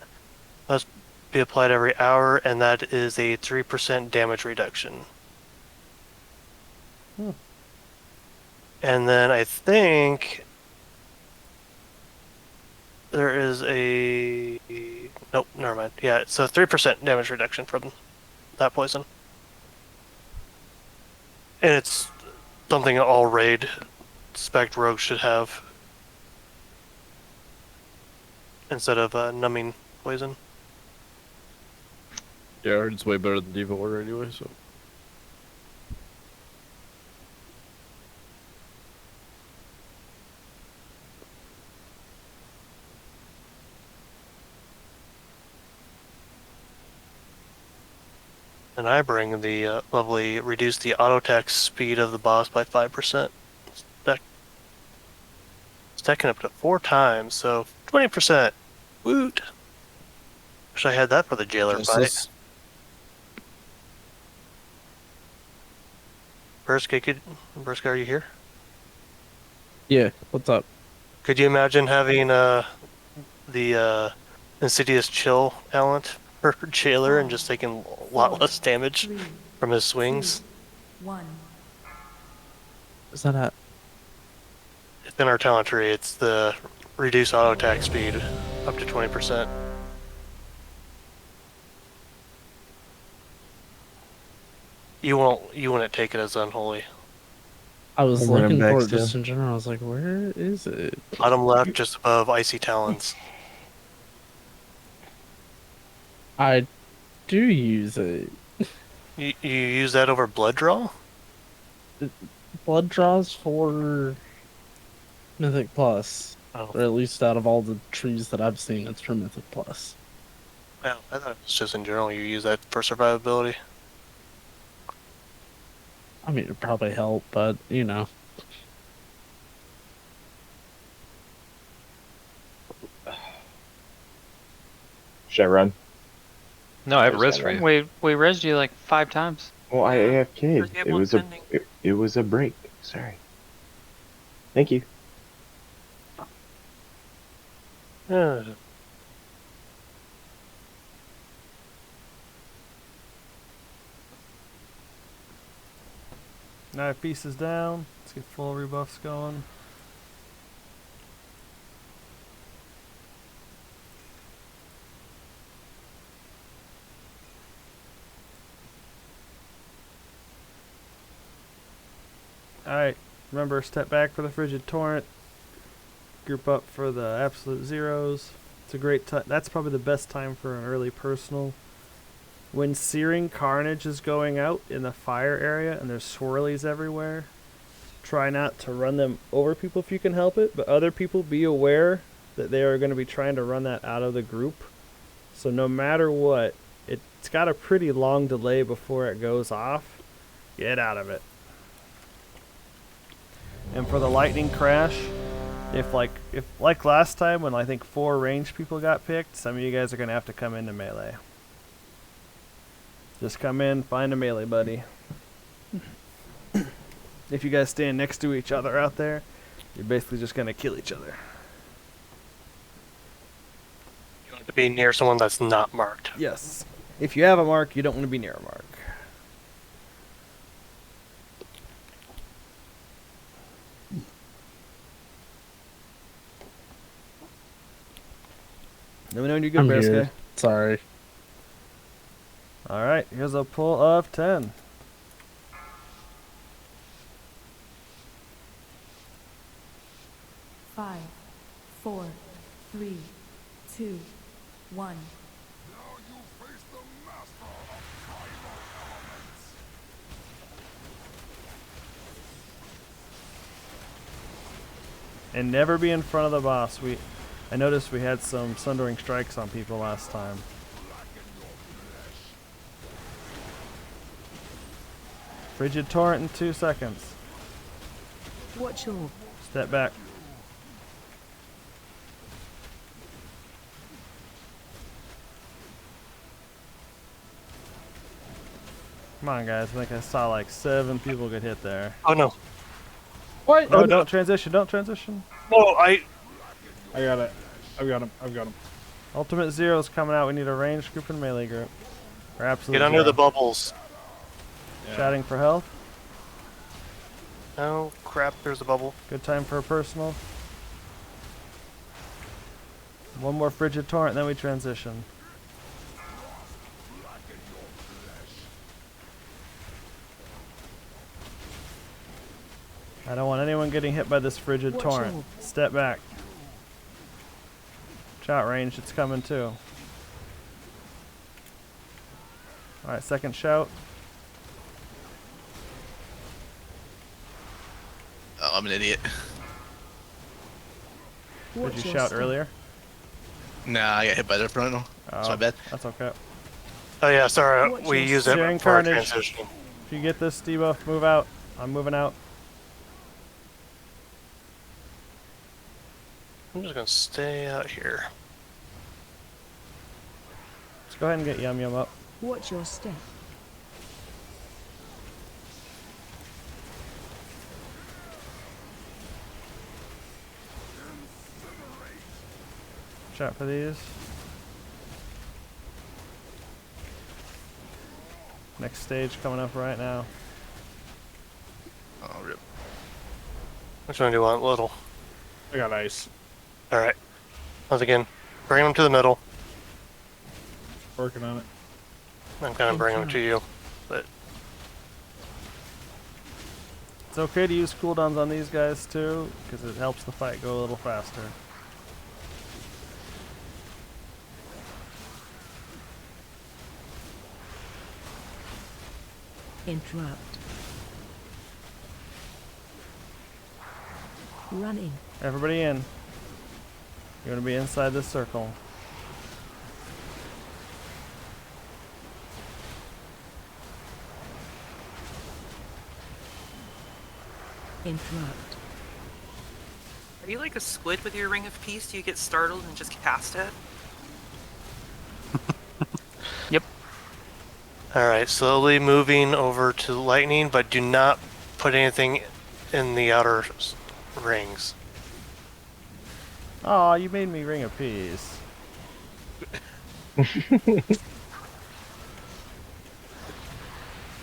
must be applied every hour, and that is a 3% damage reduction. And then I think there is a nope, never mind. Yeah, it's a 3% damage reduction from that poison, and it's something all raid spec rogues should have instead of numbing poison. Yeah, I heard it's way better than Diva Order anyway, so. And I bring the lovely reduce the auto attack speed of the boss by 5%. Stacking up to 4 times, so 20%. Woot! Wish I had that for the jailer fight. Burska, are you here? Yeah, what's up? Could you imagine having the Insidious Chill talent for jailer and just taking a lot less damage from his swings? Is that at? It's in our talent tree. It's the reduce auto attack speed up to 20%. You wouldn't take it as unholy. I was looking for it just in general. I was like, where is it? Bottom left, just above Icy Talons. I do use it. You use that over Blood Draw? Blood draws for Mythic Plus. Oh. Or at least out of all the trees that I've seen, it's for Mythic Plus. Well, I thought it was just in general you use that for survivability. I mean, it'd probably help, but, you know. Should I run? No, I have a res for you. We resed you like 5 times. Well, I AFK'd. It was a break. Sorry. Thank you. Knife piece is down. Let's get full rebuffs going. Alright, Remember, step back for the Frigid Torrent. Group up for the Absolute Zeros. It's a great time. That's probably the best time for an early personal. When Searing Carnage is going out in the fire area and there's swirlies everywhere, try not to run them over people if you can help it, but other people be aware that they are going to be trying to run that out of the group. So no matter what, it's got a pretty long delay before it goes off. Get out of it. And for the lightning crash, if like last time when I think 4 range people got picked, some of you guys are going to have to come into melee. Just come in, find a melee buddy. If you guys stand next to each other out there, you're basically just going to kill each other. You want to be near someone that's not marked. Yes. If you have a mark, you don't want to be near a mark. Let me know when you're good, I'm Brisky. here. Sorry. Alright, here's a pull of 10. Five, 4, 3, 2, 1. And never be in front of the boss. I noticed we had some sundering strikes on people last time. Frigid Torrent in 2 seconds. Watch your Step back. Come on, guys. I think I saw like 7 people get hit there. Oh no. What? No, don't transition. Don't transition. No, I got it. I've got him. Ultimate Zero's coming out. We need a ranged group and melee group. Or absolute get under zero. the bubbles. Shouting for health. Oh crap, there's a bubble. Good time for a personal. One more Frigid Torrent, then we transition. I don't want anyone getting hit by this Frigid Watch Torrent. out. Step back. Shot range, it's coming too. Alright, second shout. Oh, I'm an idiot. Did you shout earlier? Nah, I got hit by the frontal. That's my bad. That's okay. Oh yeah, sorry, we use it Searing for our Carnage. transition. If you get this debuff, move out. I'm moving out. I'm just gonna stay out here. Let's go ahead and get Yum Yum up. watch your step. Shot for these. Next stage coming up right now. Oh, rip. Which one do you want? Little. I got ice. Alright. Once again, bring them to the middle. Working on it. I'm kind of bringing them to you. But It's okay to use cooldowns on these guys too, because it helps the fight go a little faster. Interrupt. Running. Everybody in. You're going to be inside this circle. Interrupt. Are you like a squid with your ring of peace? Do you get startled and just cast it? Yep. alright, slowly moving over to lightning, but do not put anything in the outer rings. Aw, you made me ring a piece. That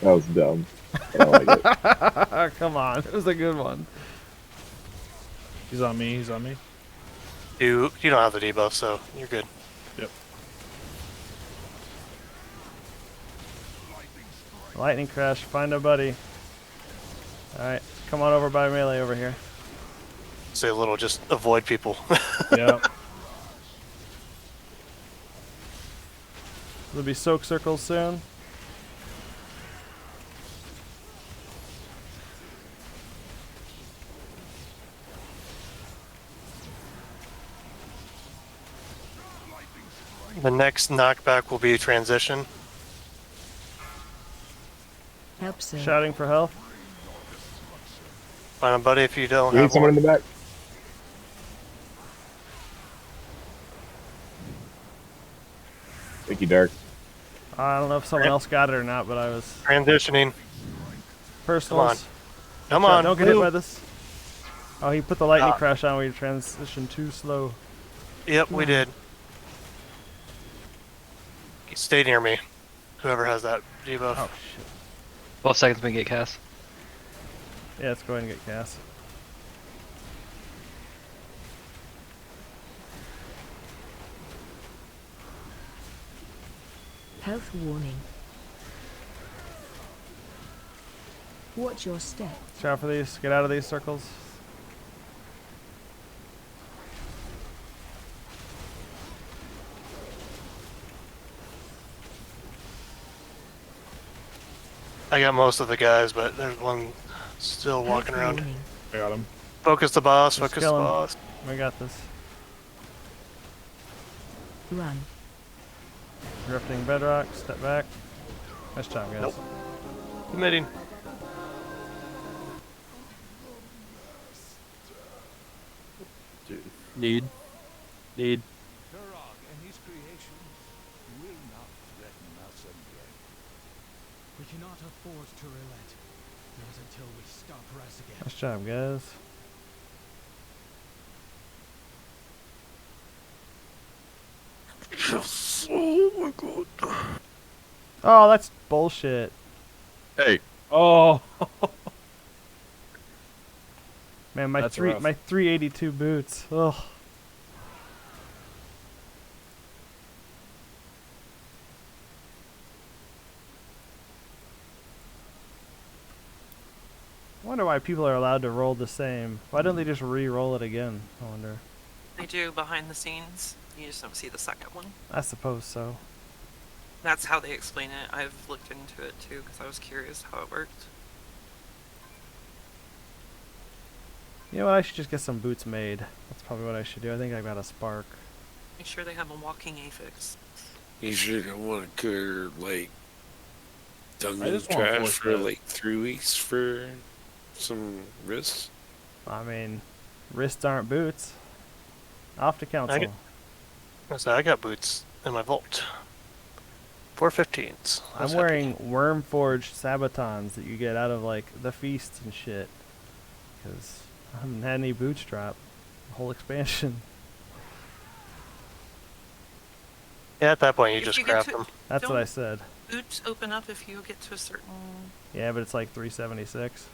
was dumb. I don't like it. Come on, it was a good one. He's on me. He's on me. You don't have the debuff, so you're good. Yep. Lightning crash, find a buddy. Alright. Come on over by melee over here. Say a little, just avoid people. Yeah. There'll be soak circles soon. The next knockback will be transition. Help, sir. Shouting for health. Find a buddy if you don't We need have someone one. in the back. Thank you, Dark. I don't know if someone else got it or not, but I was Transitioning. personals. Come on, Don't get hit move. by this. Oh, he put the lightning Ah. crash on when you transition too slow. Yep, we did. Stay near me. Whoever has that debuff. Oh shit. 12 seconds to get cast. Yeah, let's go ahead and get Cass. Health warning. Watch your step. Watch out for these. Get out of these circles. I got most of the guys, but there's one still walking Health around. warning. I got him. Focus the boss, Just focus the kill him. boss. We got this. Run. Drifting bedrock. Step back. Nice job, guys. Nope. Committing. Dude. Need. Turok and his creation will not threaten us again. We cannot afford to relent. Not until we stop Raz again. Nice job, guys. Oh my god. Oh, that's bullshit. Hey. Oh. Man, my That's rough. my 382 boots. Ugh. I wonder why people are allowed to roll the same. Why don't they just re-roll it again? I wonder. They do behind the scenes. You just don't see the second one. I suppose so. That's how they explain it. I've looked into it too because I was curious how it worked. You know what? I should just get some boots made. That's probably what I should do. I think I got a spark. Make sure they have a walking affix. You should want to clear like I dungeon just want trash force for that. like 3 weeks for some wrists. I mean, wrists aren't boots. Off to council. I got boots in my vault. 415s. I'm wearing worm-forged sabatons that you get out of like the feasts and shit. Because I haven't had any boots drop. The whole expansion. Yeah, at that point you If just you get craft to- them. That's what Don't- I said. Boots open up if you get to a certain. Yeah, but it's like 376.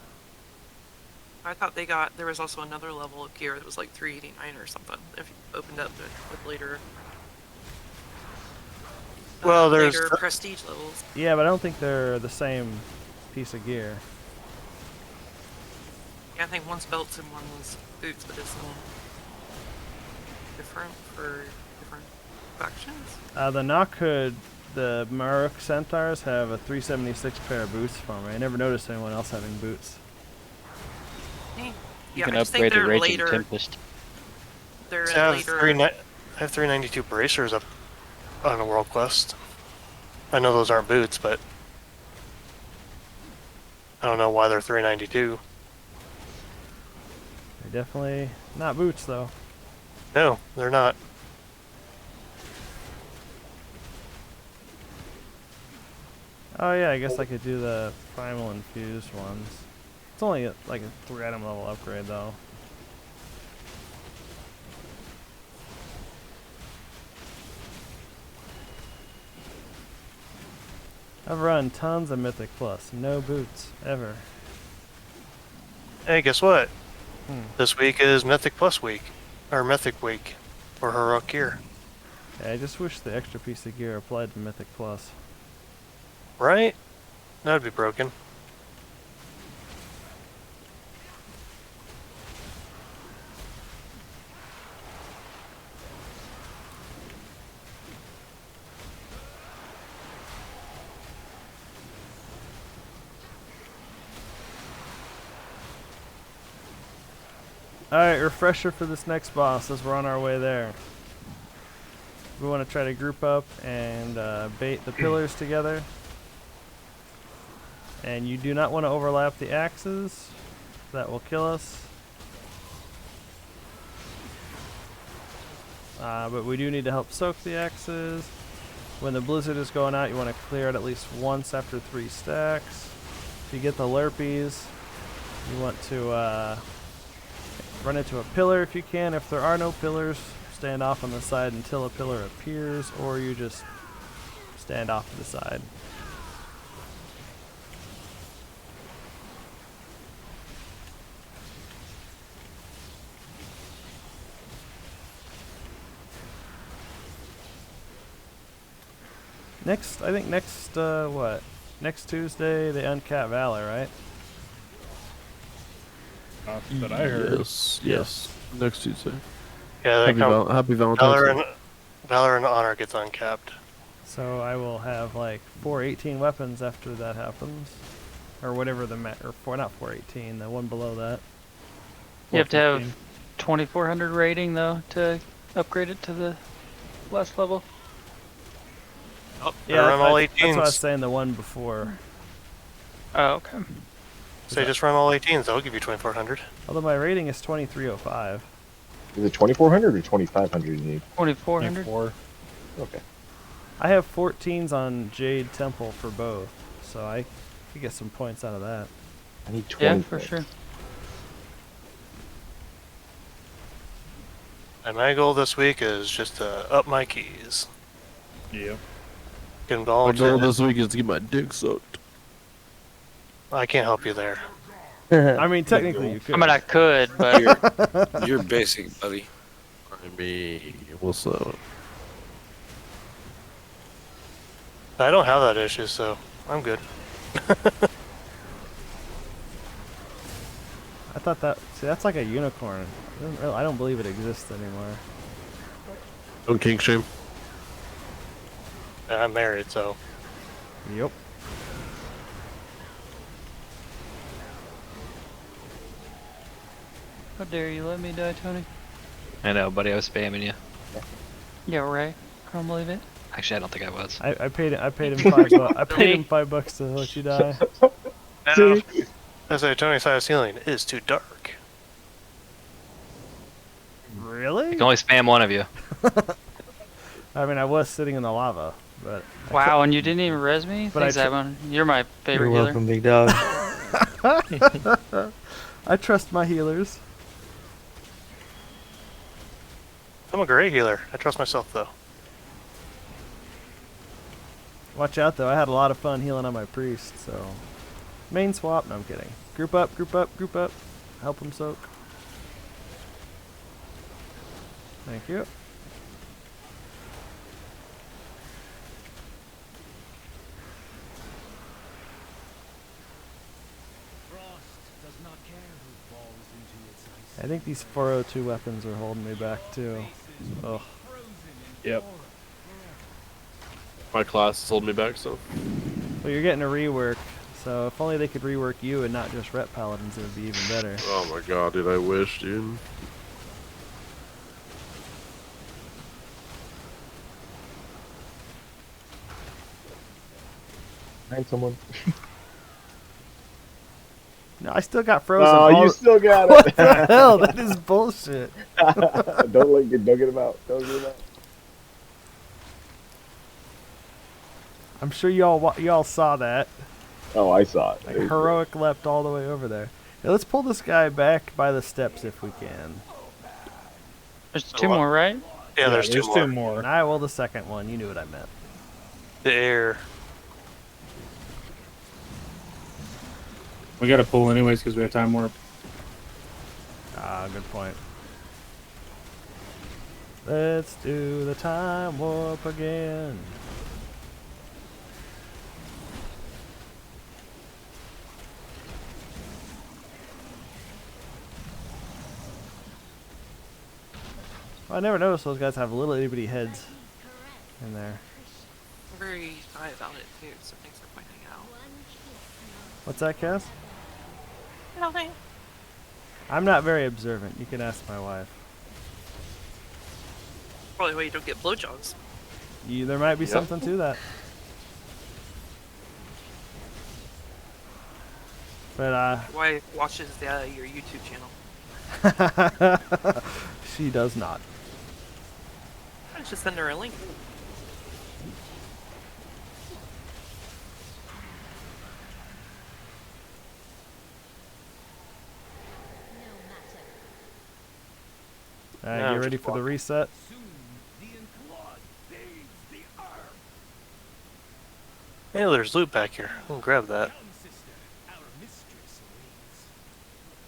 I thought there was also another level of gear that was like 389 or something. If you opened up with later. Well, there's later the- prestige levels. Yeah, but I don't think they're the same piece of gear. Yeah, I think one's belts and one's boots, but it's different for different factions. The Knockhood, the Maruk Centaurs have a 376 pair of boots for me. I never noticed anyone else having boots. You You can upgrade the Raging Tempest. They're So I have later. I have 392 bracers up on a world quest. I know those aren't boots, but I don't know why they're 392. They're definitely not boots, though. No, they're not. Oh yeah, I guess I could do the primal infused ones. It's only like a 3-item level upgrade, though. I've run tons of Mythic Plus, no boots, ever. Hey, guess what? Hmm. This week is Mythic Plus week, or Mythic week, for heroic gear. Yeah, I just wish the extra piece of gear applied to Mythic Plus. Right? That'd be broken. Alright, refresher for this next boss as we're on our way there. We want to try to group up and bait the pillars together. And you do not want to overlap the axes. That will kill us. But we do need to help soak the axes. When the blizzard is going out, you want to clear it at least once after 3 stacks. If you get the lurpies, you want to run into a pillar if you can. If there are no pillars, stand off on the side until a pillar appears, or you just stand off to the side. I think next Tuesday they uncap Valor, right? That I heard. Yes. Next Tuesday. Yeah, they Happy Valentine's Day. Valor and Honor gets uncapped. So I will have like 418 weapons after that happens, or whatever not 418, the one below that. You have to have 2400 rating though to upgrade it to the last level. Oh, Yeah, run all that's what I was 18s. saying. The one before. Oh, okay. So just run all 18s. That'll give you 2400. Although my rating is 2305. Is it 2400 or 2500 you need? 2400. Okay. I have 14s on Jade Temple for both, so I could get some points out of that. I need 20. Yeah, for sure. And my goal this week is just to up my keys. Yeah. Get My involved goal in this week is to get my dick sucked. I can't help you there. I mean, technically you could. I mean, I could, but You're basic, buddy. I mean, what's up? I don't have that issue, so I'm good. I thought that's like a unicorn. I don't believe it exists anymore. Don't kink shame. I'm married, so. Yep. how dare you let me die, Tony? I know, buddy. I was spamming you. Yeah, right. I don't believe it. Actually, I don't think I was. I paid him $5. I paid him $5 to let you die. That's why Tony's side of ceiling is too dark. Really? You can only spam one of you. I mean, I was sitting in the lava, but. Wow, and you didn't even res me? But Thanks, Avon. You're my favorite You're welcome, big dog. I trust my healers. I'm a great healer. I trust myself, though. Watch out, though. I had a lot of fun healing on my priest, so. Main swap? No, I'm kidding. Group up, group up, group up. Help him soak. Thank you. I think these 402 weapons are holding me back, too. Ugh. Yep. My class has held me back, so. Well, you're getting a rework, so if only they could rework you and not just rep paladins, it would be even better. Oh my god, dude, I wish, dude. Find someone. No, I still got frozen. Oh, you still got it. What the hell? That is bullshit. Don't get him out. Don't get him out. I'm sure y'all saw that. Oh, I saw it. Like, heroic leapt all the way over there. Yeah, let's pull this guy back by the steps if we can. There's 2 more, right? Yeah, there's two more. more. Alright, well, the second one. You knew what I meant. The air. We gotta pull anyways because we have time warp. Ah, good point. Let's do the time warp again. I never noticed those guys have little itty bitty heads in there. I'm very shy about it too, so thanks for pointing out. What's that, Cass? Nothing. I'm not very observant. You can ask my wife. Probably why you don't get blowjobs. There might be something to that. But Why watches your YouTube channel? she does not. I just send her a link. Alright, No, get ready just for the reset. Hey, there's loot back here. I'll grab that.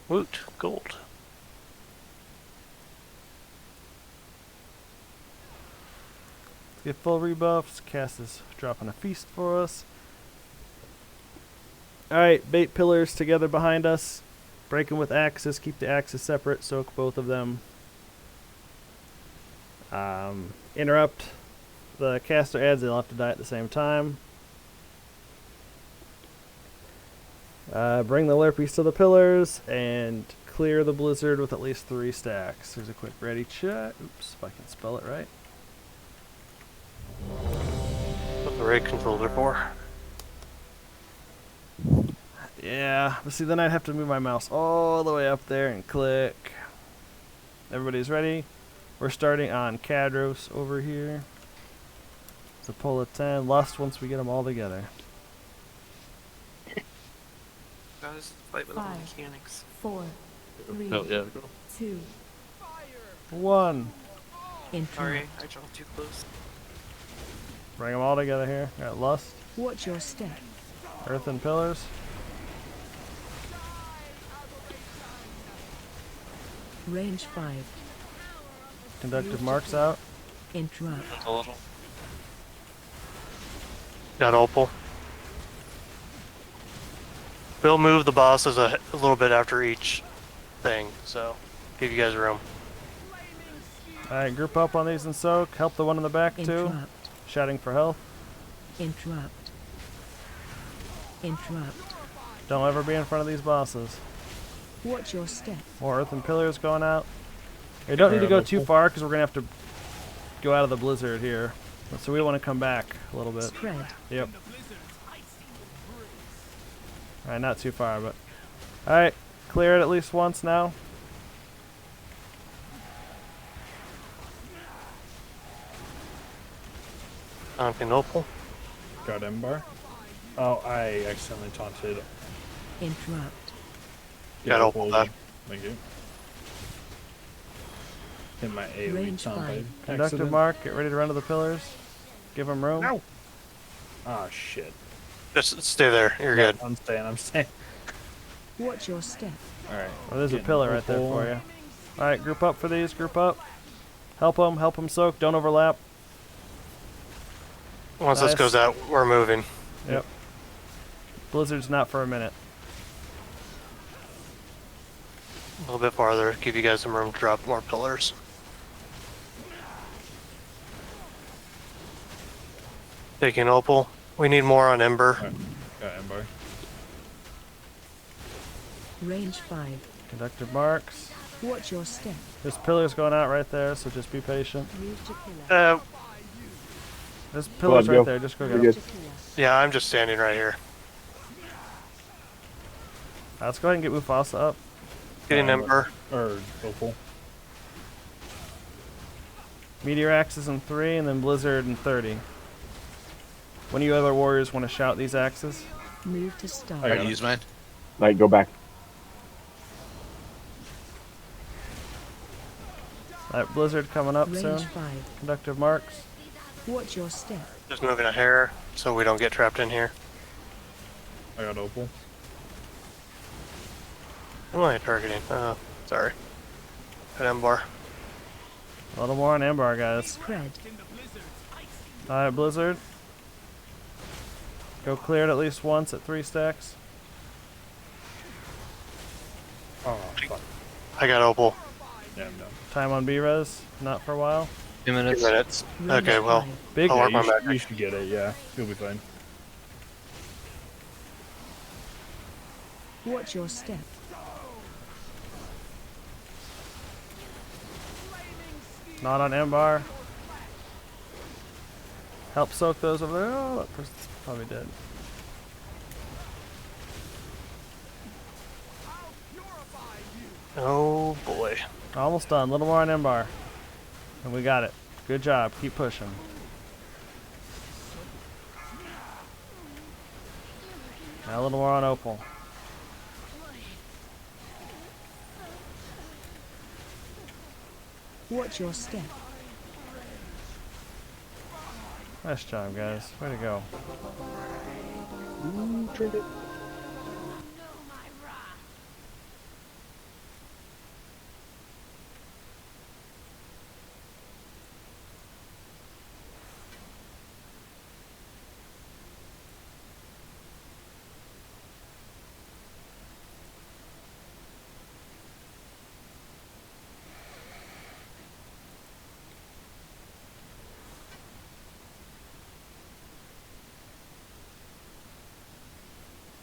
Woot, gold. Get full rebuffs. Cass is dropping a feast for us. Alright, bait pillars together behind us. Break them with axes. Keep the axes separate. Soak both of them. Interrupt the caster adds. They'll have to die at the same time. Bring the Lurpies to the pillars and clear the blizzard with at least 3 stacks. Here's a quick ready check. Oops, if I can spell it right. What the raid controller for? Yeah, but see, then I'd have to move my mouse all the way up there and click. Everybody's ready. We're starting on Cadros over here. Zapola 10. Lust once we get them all together. Guys, fight with all the 5, mechanics. 4, 3, Hell yeah, go. 2. 1. Sorry, I jumped too close. Bring them all together here. Got Lust, Watch your step. Earth and Pillars. Range 5. Conductive Marks out. Interrupt. A little. Got Opal. We'll move the bosses a little bit after each thing, so give you guys room. Alright, group up on these and soak. Help the one in the back too. Interrupt. Shouting for help. Interrupt. Interrupt. Don't ever be in front of these bosses. Watch your step. More Earth and Pillars going out. You don't need to go too far because we're going to have to go out of the blizzard here. So we want to come back a little bit. Spread. Yep. Alright, not too far, but... Alright, clear it at least once now. Pumpkin Opal. Got Embar. Oh, I accidentally taunted. Interrupt. Got Opal back. Thank you. Hit my AoE Range taunt by 5. Conductive accident. Mark, get ready to run to the pillars. Give them room. No! Ah, shit. Just stay there. You're good. I'm staying. Watch your step. Alright. Oh, there's a pillar right there for you. Alright, group up for these. Group up. Help them soak. Don't overlap. Once this goes out, we're moving. Yep. Blizzard's not for a minute. A little bit farther. Give you guys some room to drop more pillars. Taking Opal. We need more on Ember. Right. Got Embar. Range 5. Conductive Marks. Watch your step. There's pillars going out right there, so just be patient. Move to pillar. There's pillars Go right on, there. Just go You're get good. them. Yeah, I'm just standing right here. Let's go ahead and get Mufasa up. Getting Ember. Or Opal. Meteor axes in 3, and then Blizzard in 30. When you other warriors want to shout these axes? Move to start. I gotta use mine. Like, go back. Alright, Blizzard coming up Range soon. 5. Conductive Marks. Watch your step. Just moving a hair so we don't get trapped in here. I got Opal. Who am I targeting? Sorry. Got Ember. A little more on Embar, guys. Spread. Alright, Blizzard. Go clear it at least once at 3 stacks. Oh, fuck. I got Opal. Yeah, I'm done. Time on B-Res, not for a while. 2 minutes. 2 minutes. Range Okay, well, 5. Big I'll work Yeah, my magic. you should get it, yeah. You'll be fine. Watch your step. Not on Embar. Help soak those over there. Oh, that person's probably dead. Oh boy. Almost done. A little more on Embar. And we got it. Good job. Keep pushing. Now a little more on Opal. Watch your step. Nice job, guys. Way to go. Trinket.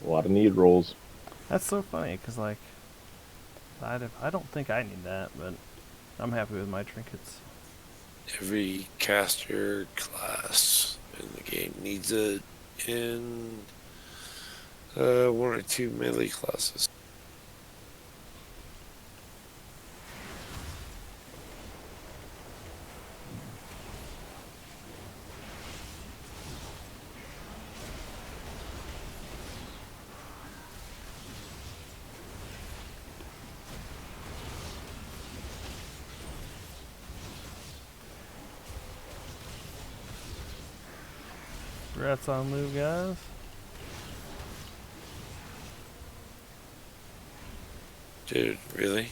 A lot of need rolls. That's so funny, because, like, I don't think I need that, but I'm happy with my trinkets. Every caster class in the game needs it in 1 or 2 melee classes. Congrats on loot, guys. Dude, really?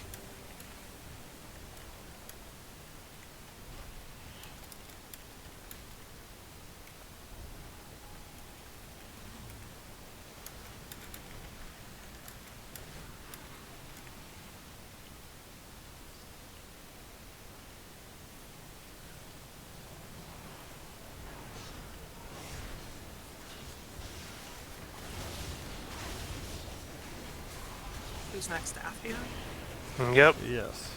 Who's next after you? Yep. Yes.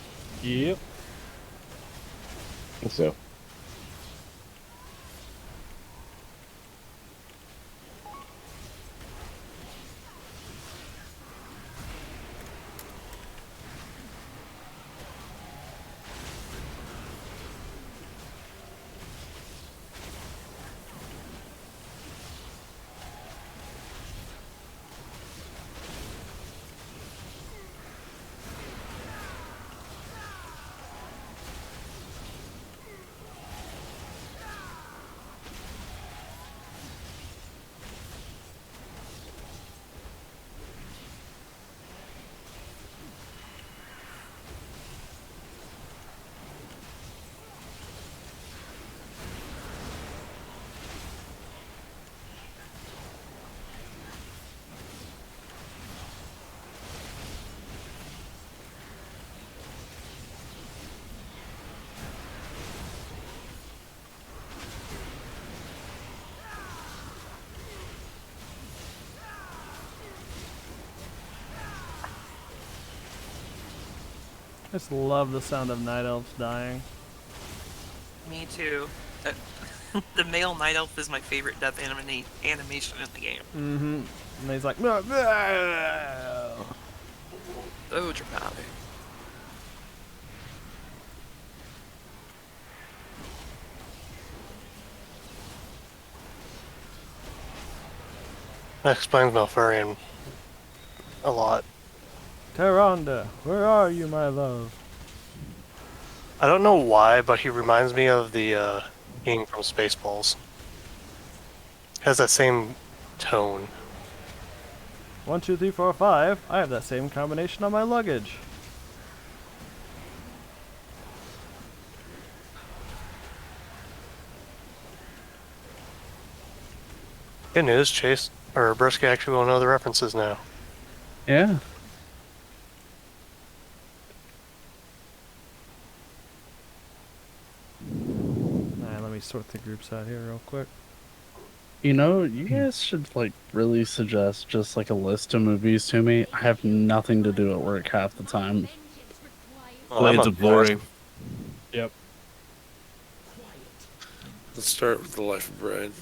Yep. I think so. I just love the sound of night elves dying. Me too. The male night elf is my favorite death animation in the game. Mm-hmm. And he's like, no, no. So dramatic. That explains Malfurion a lot. Tyrande, where are you, my love? I don't know why, but he reminds me of the king from Spaceballs. Has that same tone. 1, 2, 3, 4, 5. I have that same combination on my luggage. Good news, Chase or Brisky actually will know the references now. Yeah. Alright, let me sort the groups out here real quick. You know, you guys should like really suggest just like a list of movies to me. I have nothing to do at work half the time. Blades of Glory. Yep. Let's start with the Life of Brian.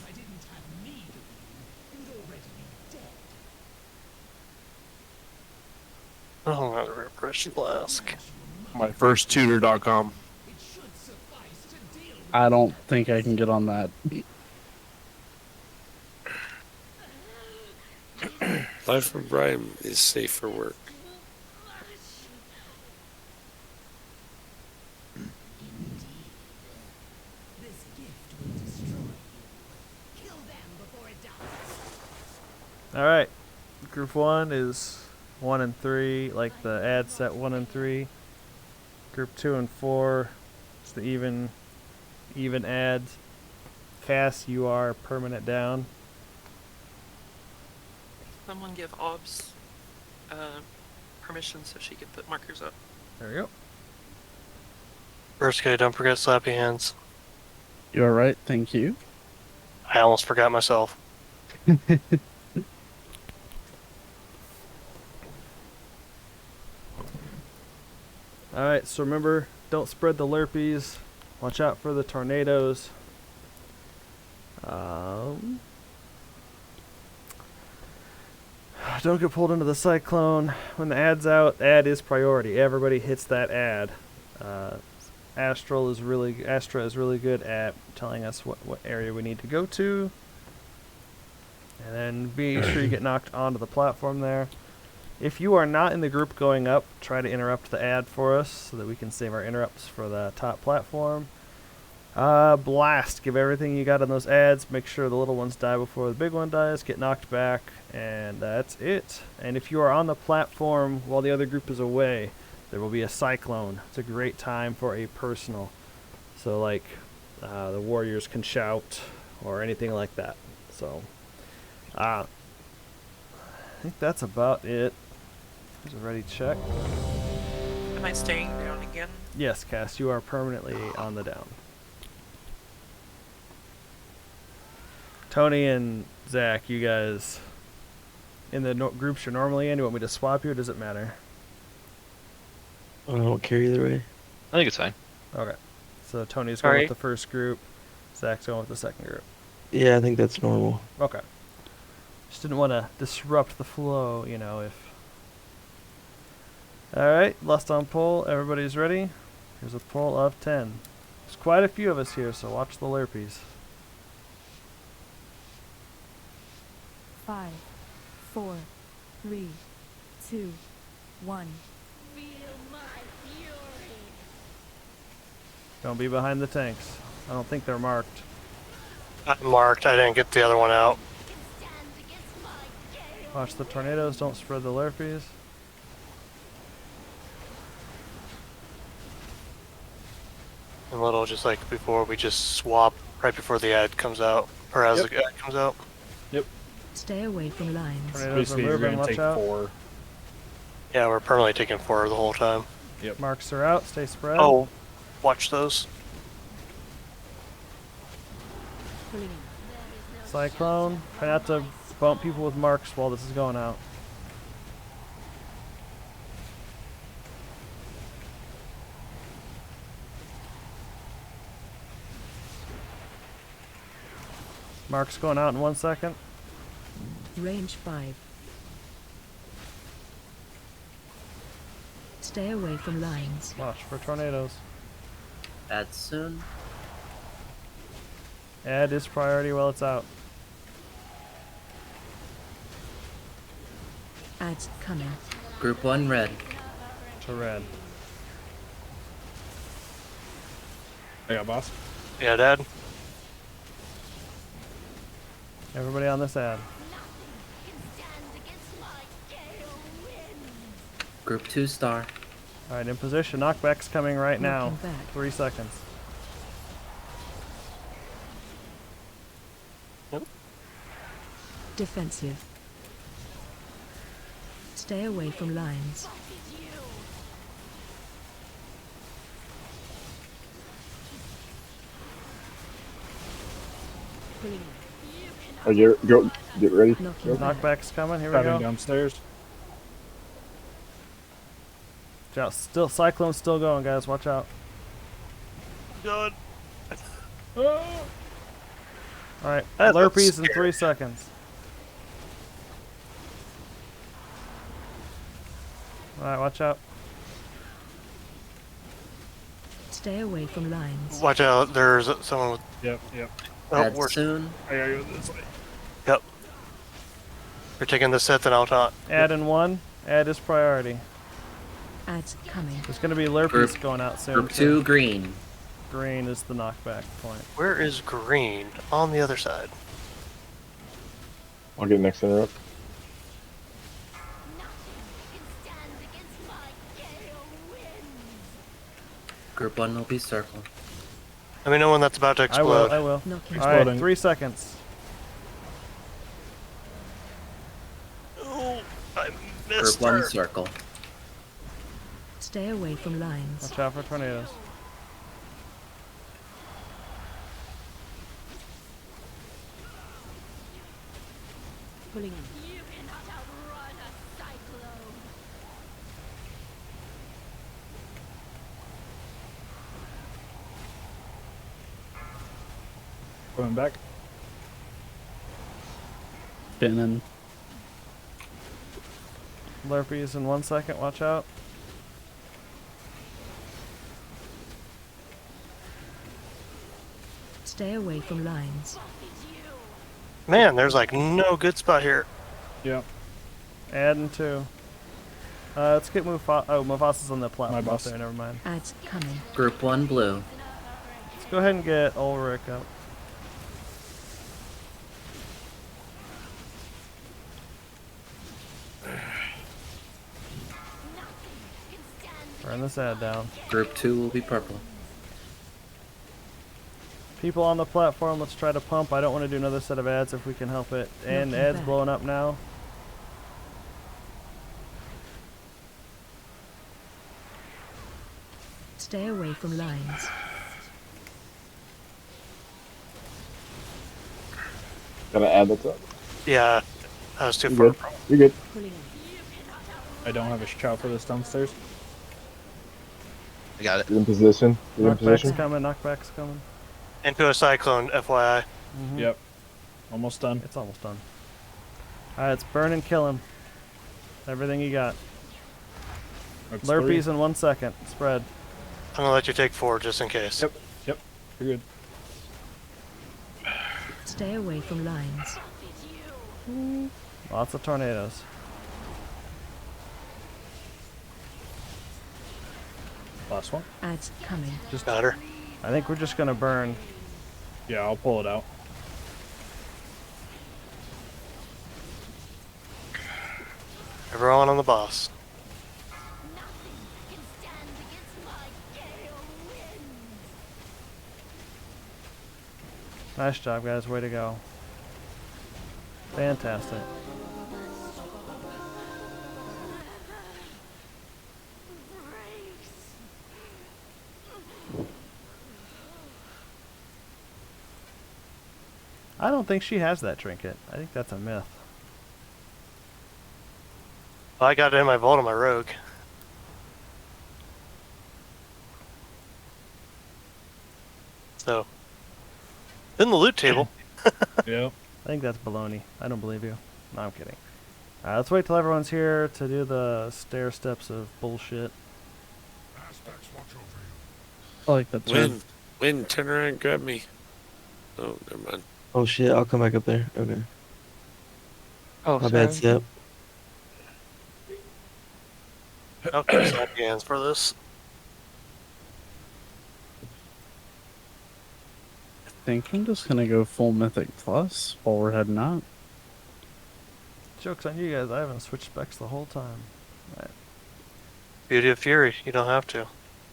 Oh, another repression flask. My first tutor.com. I don't think I can get on that. Life of Brian is safe for work. Alright. Group 1 is 1 and 3, like the ad set 1 and 3. Group 2 and 4 is the even ads. Cass, you are permanent down. Someone give Obs permission so she could put markers up. There we go. First guy, don't forget slappy hands. You all right? Thank you. I almost forgot myself. Alright, so remember, don't spread the lurpies. Watch out for the tornadoes. Don't get pulled into the cyclone. When the ad's out, ad is priority. Everybody hits that ad. Astra is really good at telling us what area we need to go to. And then be sure you get knocked onto the platform there. If you are not in the group going up, try to interrupt the ad for us so that we can save our interrupts for the top platform. Blast. Give everything you got on those ads. Make sure the little ones die before the big one dies. Get knocked back. And that's it. And if you are on the platform while the other group is away, there will be a cyclone. It's a great time for a personal. So like the warriors can shout or anything like that. So I think that's about it. There's a ready check. Am I staying down again? Yes, Cass, you are permanently on the down. Tony and Zach, you guys in the groups you're normally in, you want me to swap you or does it matter? I don't care either way. I think it's fine. Okay. So Tony's going with the first group, Zach's going with the second group. Yeah, I think that's normal. Okay. Just didn't want to disrupt the flow, you know, if... Alright, last on poll. Everybody's ready? Here's a poll of 10. There's quite a few of us here, so watch the lurpies. 5, 4, 3, 2, 1. Don't be behind the tanks. I don't think they're marked. I'm marked. I didn't get the other one out. Watch the tornadoes. Don't spread the lurpies. And little, just like before, we just swap right before the ad comes out, or as the ad comes out. Yep. Stay away from lines. Tornadoes Basically, are you're moving. going to Watch take out. 4. Yeah, we're permanently taking 4 the whole time. Yep. Marks are out. Stay spread. Oh, watch those. Cyclone. Try not to bump people with marks while this is going out. Marks going out in 1 second. Range 5. Stay away from lines. Watch for tornadoes. Add soon. Ad is priority while it's out. Ads coming. Group 1 red. To red. I got boss. Yeah, Dad. Everybody on this ad. Group 2 star. Alright, in position. Knockback's coming right now. Knocking back. 3 seconds. Defensive. Stay away from lines. Oh, get ready. Knocking back. Knockback's coming. Here we Starting go. downstairs. Watch out. Still, Cyclone's still going, guys. Watch out. Good. Alright, That's Lurpies in scary. 3 seconds. Alright, watch out. Stay away from lines. Watch out, there's someone with... Yep. Oh, Add we're... soon. I gotta go this way. Yep. You're taking the set, then I'll talk. Add in 1. Add is priority. Ads coming. There's gonna be Lurpies going out soon. Group too. 2, green. Green is the knockback point. Where is green? On the other side. I'll get next interrupt. Group 1 will be circle. Let me know when that's about to explode. I will. Knocking. Alright, 3 seconds. Oh, I Group missed 1 her. circle. Stay away from lines. Watch out for tornadoes. Pulling in. Coming back. Spinning. Lurpies in 1 second, watch out. Stay away from lines. Man, there's like no good spot here. Yep. Add in 2. Let's get Mufasa. Oh, Mufasa's on the platform up boss. there, never mind. Ads coming. Group 1 blue. Let's go ahead and get Ulrich up. Burn this ad down. Group 2 will be purple. People on the platform, let's try to pump. I don't want to do another set of ads if we can help it. And Knocking ads back. blowing up now. Stay away from lines. Gotta add that up. Yeah, that was too You're far. good. You're good. Pulling in. I don't have a shout for this downstairs. I got it. Get in position. Get in Knockback's position. coming, knockback's coming. Into a cyclone, FYI. Yep. Almost done. It's almost done. Alright, it's burn and kill him. Everything you got. That's Lurpies 3. in 1 second. Spread. I'm gonna let you take 4 just in case. Yep. You're good. Stay away from lines. Lots of tornadoes. Last one. Ads coming. Just got her. I think we're just gonna burn. Yeah, I'll pull it out. Everyone on the boss. Nice job, guys. Way to go. Fantastic. I don't think she has that trinket. I think that's a myth. Well, I got it in my vault on my rogue. So, in the loot table. Yep. I think that's baloney. I don't believe you. No, I'm kidding. Let's wait till everyone's here to do the stair steps of bullshit. I like that term. Win, turn around and grab me. Oh, never mind. Oh shit, I'll come back up there. Okay. Oh, My sorry. bad, Step. Okay, snap your hands for this. I think I'm just gonna go full Mythic Plus while we're heading out. Joke's on you guys. I haven't switched specs the whole time. Right. Beauty of Fury. You don't have to.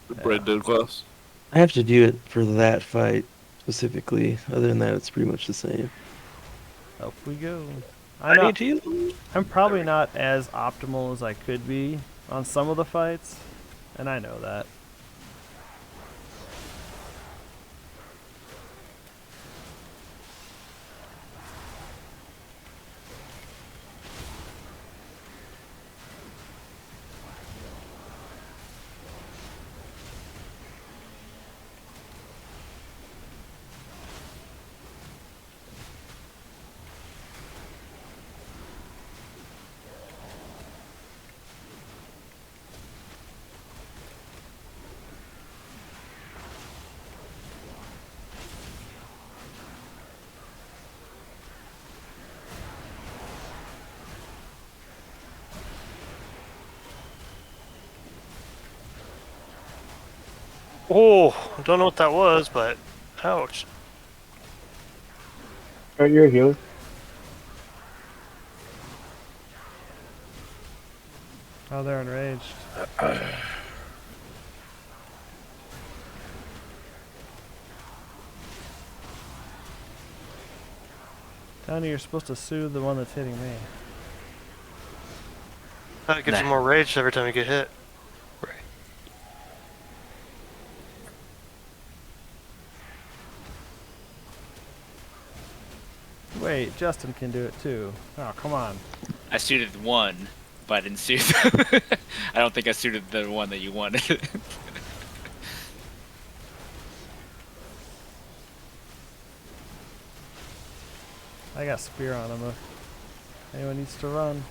The bread dead class. I have to do it for that fight specifically. Other than that, it's pretty much the same. Up we go. I need to. I'm probably not as optimal as I could be on some of the fights, and I know that. Oh, I don't know what that was, but ouch. Alright, you're a healer. Oh, they're enraged. Tony, you're supposed to soothe the one that's hitting me. That gives you more rage every time you get hit. Wait, Justin can do it too. Oh, come on. I suited one, but I didn't suit. I don't think I suited the one that you wanted. I got spear on him. If anyone needs to run.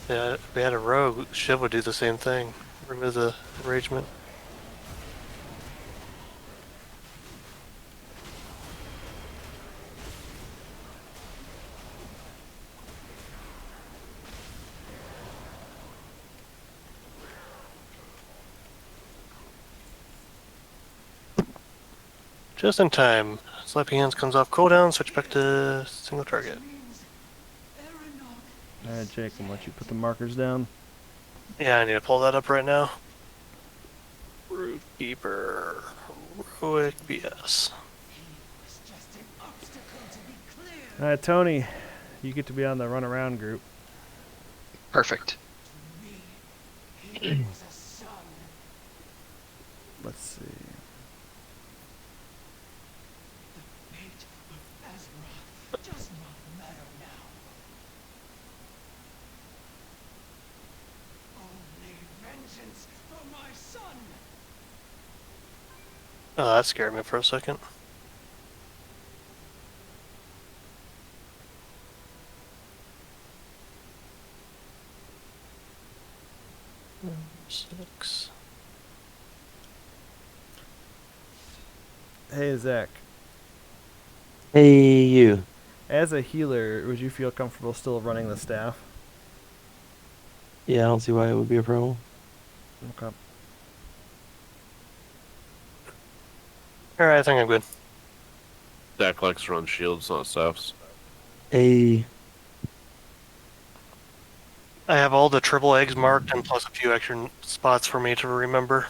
Yeah, if we had a rogue, Shiv would do the same thing. Remove the enragement. Just in time. Slappy Hands comes off cooldown, switch back to single target. Alright, Jake, I'm let you put the markers down. Yeah, I need to pull that up right now. Root Keeper. Heroic BS. Alright, Tony, you get to be on the run around group. Perfect. Let's see. Oh, that scared me for a second. Six. Hey, Zach. Hey, you. As a healer, would you feel comfortable still running the staff? Yeah, I don't see why it would be a problem. Okay. Alright, I think I'm good. Zach likes to run shields, not staffs. Hey. I have all the triple eggs marked and plus a few extra spots for me to remember.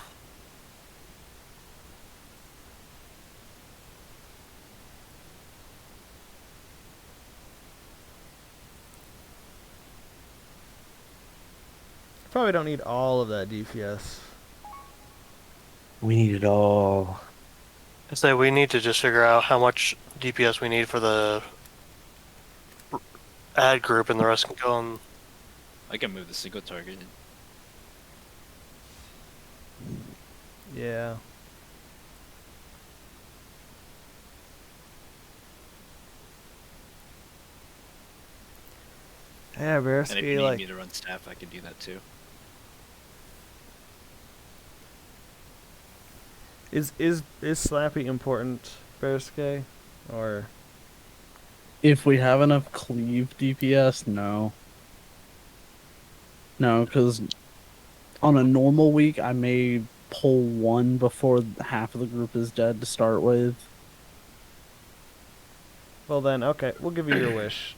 Probably don't need all of that DPS. We need it all. I say we need to just figure out how much DPS we need for the ad group, and the rest can go on. I can move the single target. Yeah. Yeah, And if you Bearsky, need like... me to run staff, I can do that too. Is Slappy important, Bearsky? Or... If we have enough cleave DPS, no. No, because on a normal week, I may pull one before half of the group is dead to start with. Well then, okay, we'll give you your wish.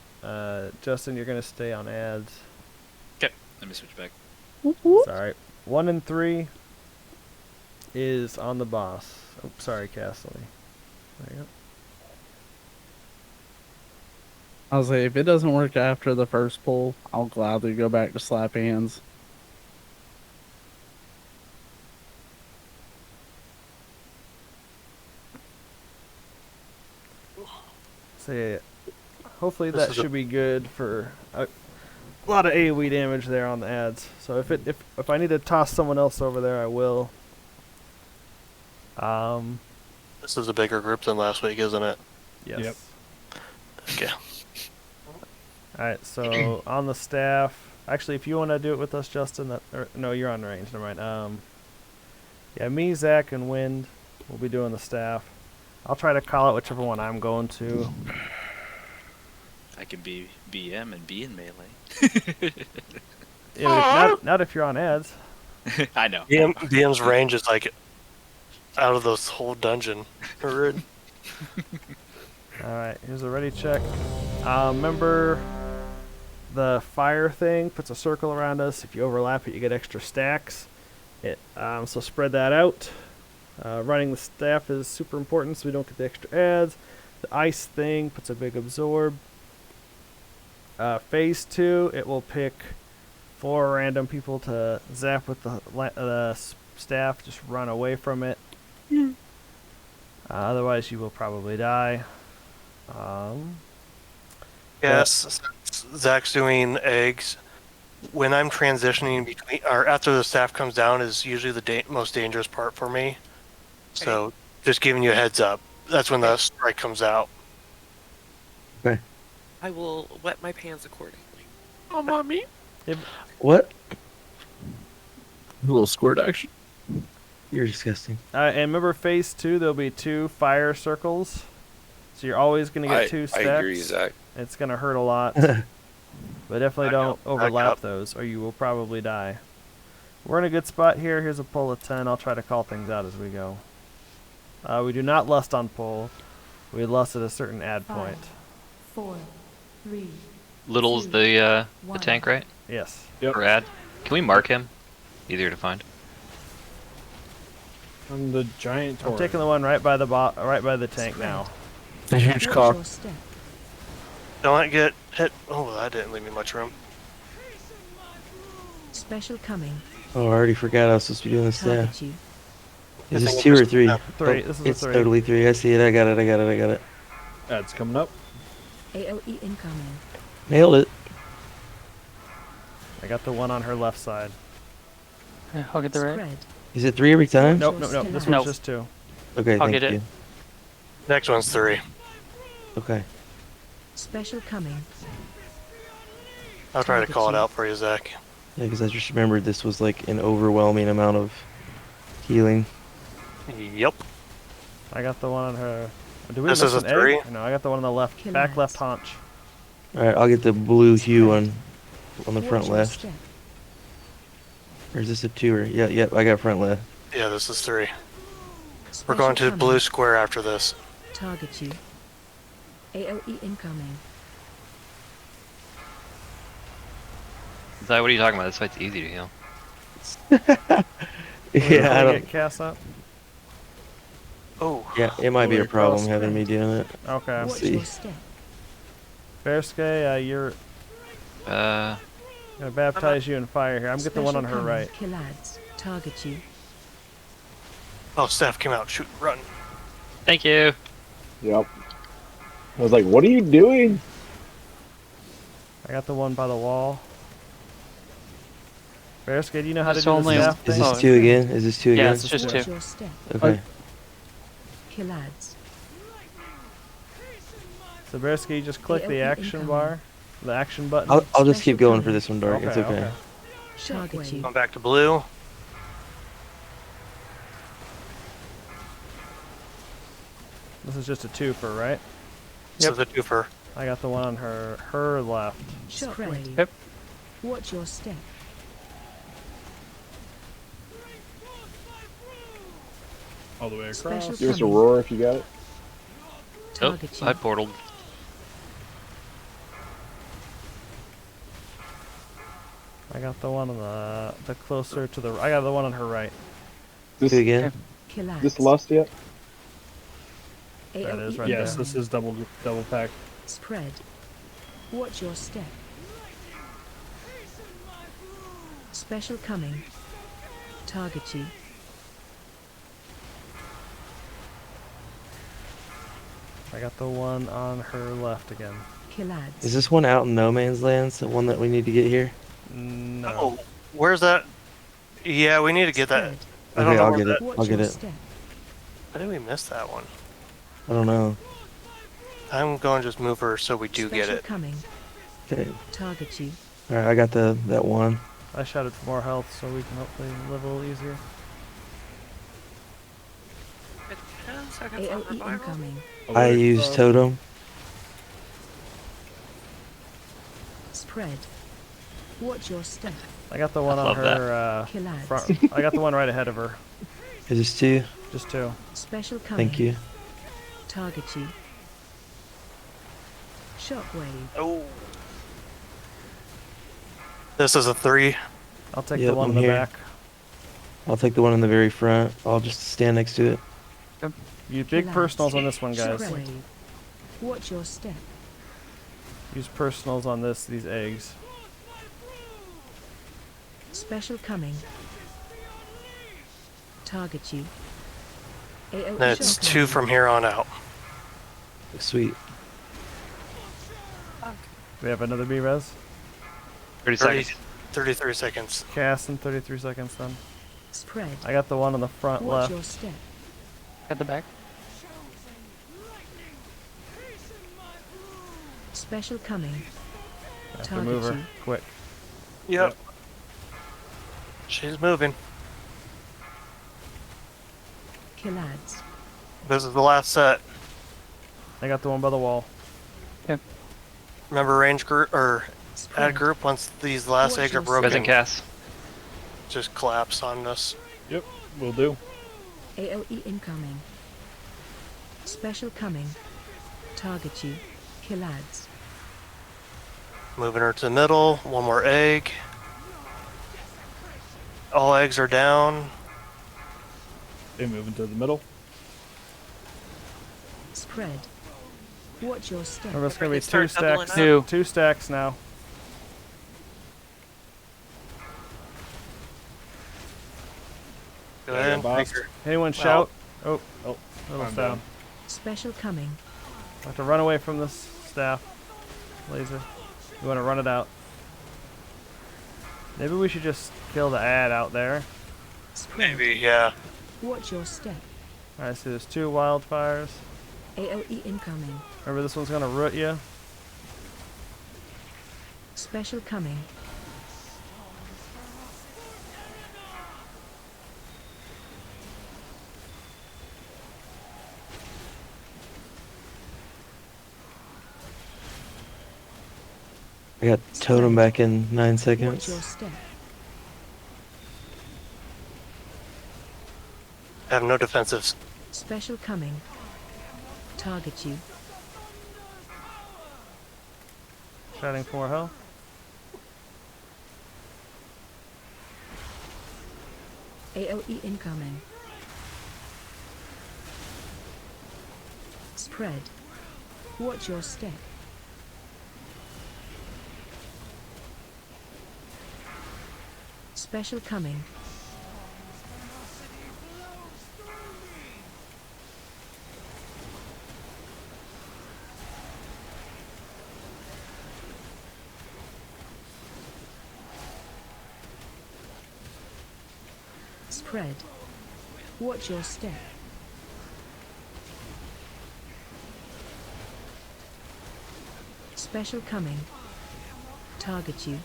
Justin, you're gonna stay on ads. Okay, let me switch back. Sorry. 1 and 3 is on the boss. Oh, sorry, Castle. There you go. I was like, if it doesn't work after the first pull, I'll gladly go back to slap hands. So yeah, hopefully This that is a- should be good for a lot of AoE damage there on the ads. So if I need to toss someone else over there, I will. This is a bigger group than last week, isn't it? Yes. Yep. Okay. Alright, so on the staff. Actually, if you want to do it with us, Justin, no, you're on range. Never mind. Yeah, me, Zach, and Wind will be doing the staff. I'll try to call out whichever one I'm going to. I can be BM and be in melee. Yeah, but not if you're on ads. I know. BM's range is like out of this whole dungeon. Alright, Alright, here's a ready check. Remember the fire thing puts a circle around us. If you overlap it, you get extra stacks. So spread that out. Running the staff is super important so we don't get the extra adds. The ice thing puts a big absorb. Phase 2, it will pick 4 random people to zap with the staff. Just run away from it. Otherwise, you will probably die. Yes, Zach's doing eggs. When I'm transitioning between, or after the staff comes down, is usually the most dangerous part for me. So, just giving you a heads up. That's when the strike comes out. Okay. I will wet my pants accordingly. Oh, mommy. What? A little squirt action. You're disgusting. And remember, phase 2, there'll be 2 fire circles. So you're always going to get 2 stacks. I agree, Zach. It's going to hurt a lot. But definitely don't overlap those, or you will probably die. We're in a good spot here. Here's a pull of 10. I'll try to call things out as we go. We do not lust on pull. We lust at a certain add point. 4, 3. Little's the tank, right? Yes. Yep. Rad. Can we mark him? Easier to find. I'm the giant I'm Tauren. taking the one right by the tank now. A huge cock. Don't get hit. Oh, that didn't leave me much room. Special coming. Oh, I already forgot I was supposed to be doing the staff. Target you. Is this 2 or 3? 3. This is it's a 3. totally 3. I see it. I got it. That's coming up. AOE incoming. Nailed it. I got the one on her left side. Yeah, I'll get the right. Spread. Is it 3 every time? Nope. This one's just 2. Okay, I'll thank get you. it. Next one's 3. Okay. Special coming. I'll try to call it out for you, Zach. Yeah, because I just remembered this was like an overwhelming amount of healing. Yep. I got the one on her. Do we This miss is a an egg? 3? No, I got the one on the left, Kill back ads. left haunch. Alright, I'll get the blue hue on the front Watch your left. step. Or is this a 2 or? Yep, I got front left. Yeah, this is 3. We're Special going to the coming. blue square after this. Target you. AOE incoming. Zai, what are you talking about? This fight's easy to heal. Yeah, I don't. Get cast up. Oh. Yeah, it might be a Holy problem cross. having me doing it. Okay. Watch see. your step. Bearskay, you're gonna baptize you in fire here. I'm getting the one on her Special right. coming. Kill ads. Target you. Oh, staff came out. Shoot, run. Thank you. Yep. I was like, what are you doing? I got the one by the wall. Bearskay, do you know how to It's do the only- staff Is thing? this 2 again? Is this 2 Yeah, again? it's just Watch 2. your step. Okay. Kill ads. So Bearskay, you just click the AOE action incoming. bar, the action button. I'll just keep Special going for coming. this one, Dark. It's okay. Target you. Going back to blue. This is just a twofer, right? This is a twofer. I got the one on her left. Shockwave. Yep. Watch your step. All the way across. Special Give us a coming. roar if you got it. Oh, Target you. I portaled. I got the one on the closer to the. I got the one on her right. This, 2 again? Kill ads. this lust yet? There it is AOE right Yes, there. this is double pack. Spread. Watch your step. Special coming. Target you. I got the one on her left again. Kill ads. Is this one out in No Man's Land? The one that we need to get here? No. Oh, where's that? Yeah, we need to get that. I don't Okay, know I'll where get that. it. Watch I'll get your it. step. How did we miss that one? I don't know. I'm going to just move her so we do get Special it. coming. Okay. Target you. Alright, I got that one. I shouted for more health so we can hopefully live a little easier. It's 10 seconds on AOE revival. incoming. I used Totem. Spread. Watch your step. I got the one on love that. her Kill ads. front. I got the one right ahead of her. Is this two? Just two. Special coming. Thank you. Target you. Shockwave. Oh. This is a 3. I'll take Yep, the one I'm in the here. back. I'll take the one in the very front. I'll just stand next to it. Use big Kill personals ads. on this one, guys. Shockwave. Watch your step. Use personals on these eggs. Special coming. Target you. AOE That's shockwave. 2 from here on out. Sweet. We have another B-res. 30 seconds. 33 seconds. Cast in 33 seconds then. Spread. I got the one on the front Watch left. your step. At the back. Special coming. I have to Target move her you. quick. Yep. She's moving. Kill ads. This is the last set. I got the one by the wall. Remember range group or Spread. add group once these last Watch eggs are your broken. Present cast. Just collapse on us. Yep, will do. AOE incoming. Special coming. Target you. Kill ads. Moving her to the middle. One more egg. All eggs are down. They move into the middle. Spread. Watch your step. Remember, it's gonna be Start two doubling stacks. up. Two stacks now. Go ahead. boss. Anyone shout? Oh, little I'm down. down. Special coming. I have to run away from this staff. Laser. You want to run it out. Maybe we should just kill the ad out there. Spread. Maybe, yeah. Watch your step. Alright, so there's 2 wildfires. AOE incoming. Remember, this one's gonna root you. Special coming. I got totem back in 9 Watch seconds. your step. I have no defensives. Special coming. Target you. Shouting for help. AOE incoming. Spread. Watch your step. Special coming. Spread. Watch your step. Special coming. Target you.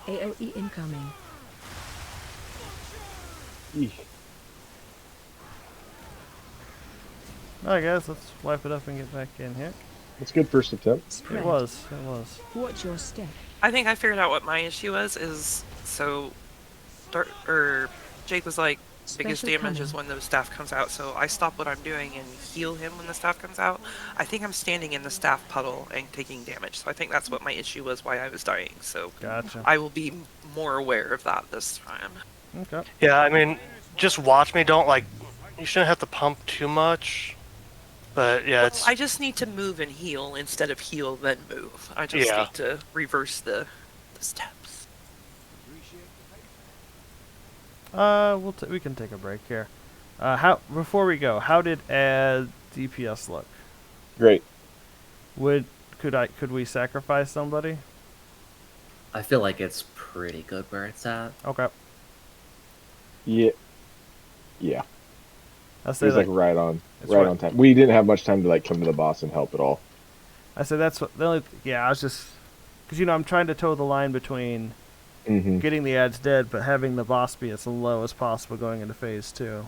AOE incoming. Eesh. Alright guys, let's wipe it up and get back in here. That's good first attempt. Spread. It was. Watch your step. I think I figured out what my issue was. Is so, Jake was like, biggest Special damage is coming. when the staff comes out. So I stop what I'm doing and heal him when the staff comes out. I think I'm standing in the staff puddle and taking damage. So I think that's what my issue was, why I was dying. So Gotcha. I will be more aware of that this time. Okay. Yeah, I mean, just watch me. Don't like. You shouldn't have to pump too much. But yeah, it's. I just need to move and heal instead of heal then move. I just Yeah. need to reverse the steps. We can take a break here. Before we go, how did ad DPS look? Great. Could we sacrifice somebody? I feel like it's pretty good where it's at. Okay. Yeah. Yeah. I It say was like like, right on, it's right right- on time. We didn't have much time to like come to the boss and help at all. I said that's what the only. Yeah, I was just because I'm trying to toe the line between Mm-hmm. getting the ads dead, but having the boss be as low as possible going into phase 2.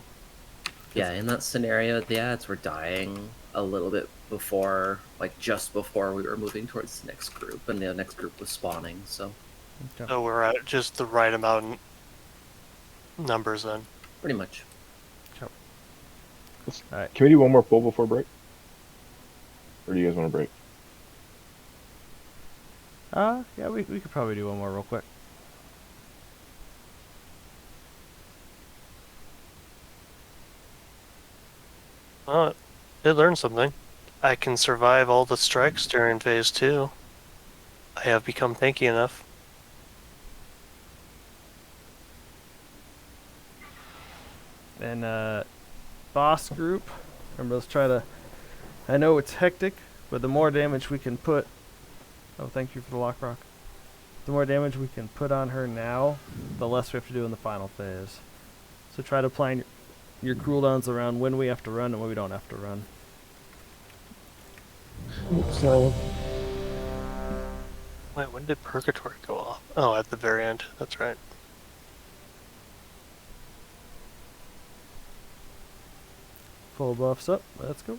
Yeah, in that scenario, the ads were dying a little bit before, like just before we were moving towards the next group, and the next group was spawning. So So we're at just the right amount of numbers then. pretty much. Alright. Can we do one more pull before break? Or do you guys want to break? Yeah, we could probably do one more real quick. Oh, did learn something. I can survive all the strikes during phase 2. I have become tanky enough. And boss group. Remember, let's try to. I know it's hectic, but the more damage we can put. Oh, thank you for the lock rock. The more damage we can put on her now, the less we have to do in the final phase. So try to plan your cooldowns around when we have to run and when we don't have to run. So, Wait, when did Purgatory go off? Oh, at the very end. That's right. Full buffs up. Let's go.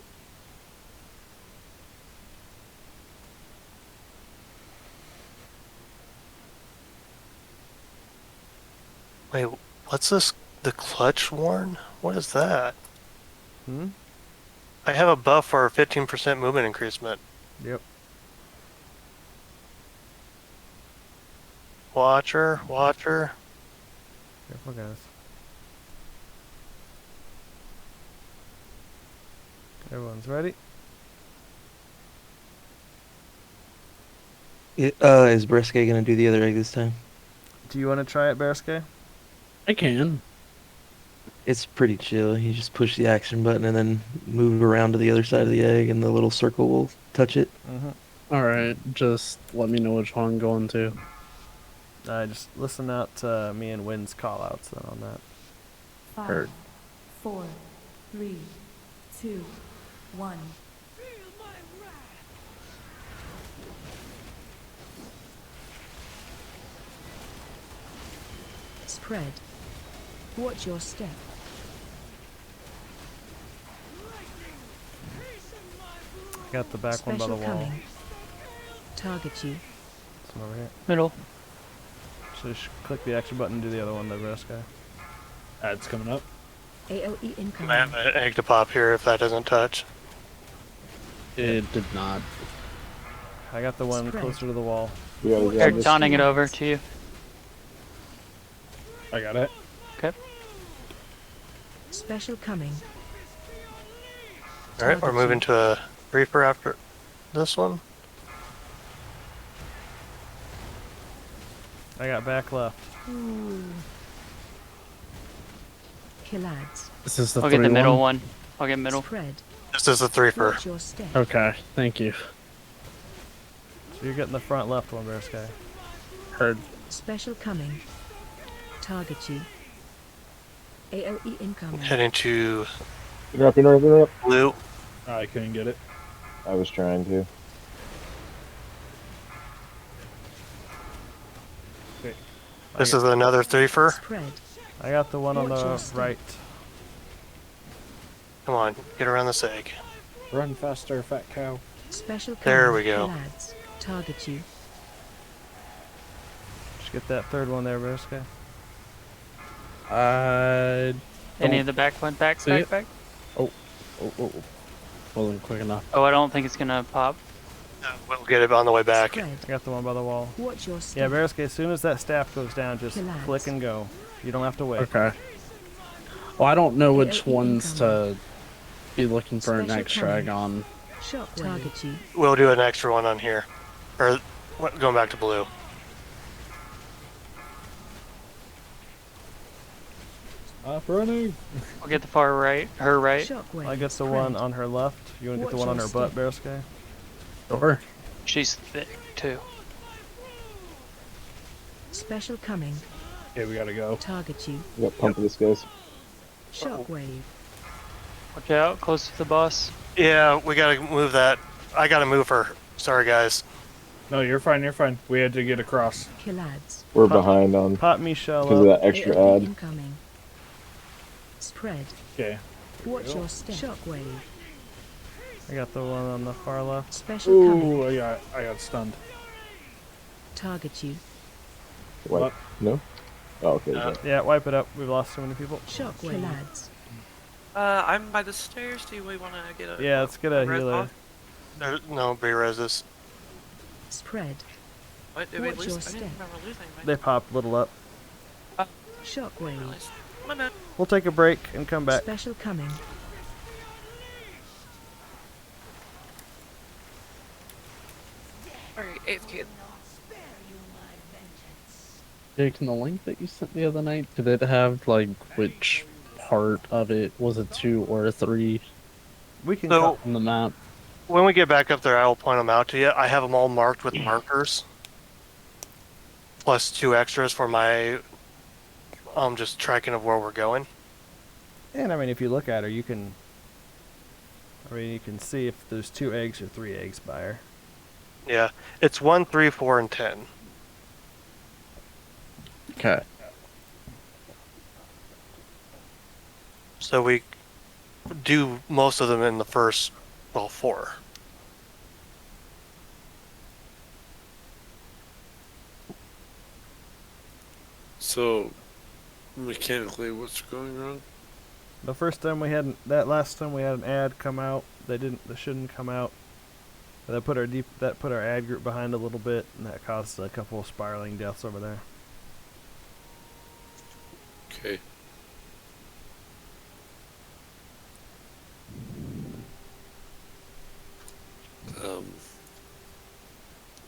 Wait, what's this? The clutch warn? What is that? Hmm? I have a buff for 15% movement increasement. Yep. Watcher, watcher. Careful, guys. Everyone's ready. Is Brisket gonna do the other egg this time? Do you want to try it, Bearskay? I can. It's pretty chill. You just push the action button and then move around to the other side of the egg, and the little circle will touch it. Alright, just let me know which one I'm going to. Just listen out to me and Wynn's call-outs then on that. 5, 4, 3, 2, 1. Spread. Watch your step. Got the back one by the Special wall. coming. Target you. This one over here. Middle. So just click the action button and do the other one, the Bearskay. It's coming up. AOE incoming. I have an egg to pop here if that doesn't touch. It did not. I got the one Spread. closer to the wall. We gotta They're grab this. donning it over to you. I got it. Okay. Special coming. Alright, we're moving to a Reaper after this one. I got back left. Ooh. Killads. This is the I'll get the middle 3-1? one. I'll get middle. Spread. This is a 3-fer. Watch your step. Okay, thank you. So you're getting the front left one, Bearskay. Heard. Special coming. Target you. AOE incoming. Heading to Interrupt. blue. I couldn't get it. I was trying to. This is another 3-fer. Spread. I got the one on Watch your the step. right. Come on, get around this egg. Run faster, fat cow. Special coming. There we go. Killads. Target you. Just get that third one there, Bearskay. Any of the back one? Back. Oh. Wasn't quick enough. Oh, I don't think it's gonna pop. We'll get it on the way back. Spread. I got the one by the wall. Watch your step. Yeah, Bearskay, as soon as that staff goes down, just Killads. click and go. You don't have to wait. Okay. Well, I don't know which AOE ones to be looking for an Special extra coming. egg on. Shockwave. Target you. We'll do an extra one on here. Or, going back to blue. Off running. I'll get the far right. Her right. Shockwave. I get the Spread. one on her left. You want to get the Watch one on your her butt, step. Bearskay? Sure. She's thick too. Special coming. Okay, we gotta go. Target you. We got pump this, guys. Shockwave. Watch out. Close to the boss. Yeah, we gotta move that. I gotta move her. Sorry, guys. No, you're fine. You're fine. We had to get across. Killads. We're behind on Pop Michelle because of up. that extra AOE ad. incoming. Spread. Okay. Watch your step. Shockwave. I got the one on the far left. Special coming. Ooh, I got stunned. Target you. What? No? Oh, okay. good. Yeah, wipe it up. We've lost so many people. Shockwave. Lads. I'm by the stairs. Do we want to get a? Yeah, let's get a res healer. off? No, B-reses. Spread. What did we Watch lose? your I didn't step. remember losing. They popped little up. Shockwave. My bad. We'll take a break and come back. Special coming. Alright, 8th kid. Jake, in the link that you sent the other night, did it have like which part of it was a 2 or a 3 We can So on the map? when we get back up there, I will point them out to you. I have them all marked with markers, plus 2 extras for my just tracking of where we're going. And I mean, if you look at her, you can. I mean, you can see if there's 2 eggs or 3 eggs by her. Yeah, it's 1, 3, 4, and 10. Okay. So we do most of them in the first, 4. So, mechanically, what's going on? The first time we had that last time we had an ad come out, they shouldn't come out. That put our ad group behind a little bit, and that caused a couple of spiraling deaths over there. Okay.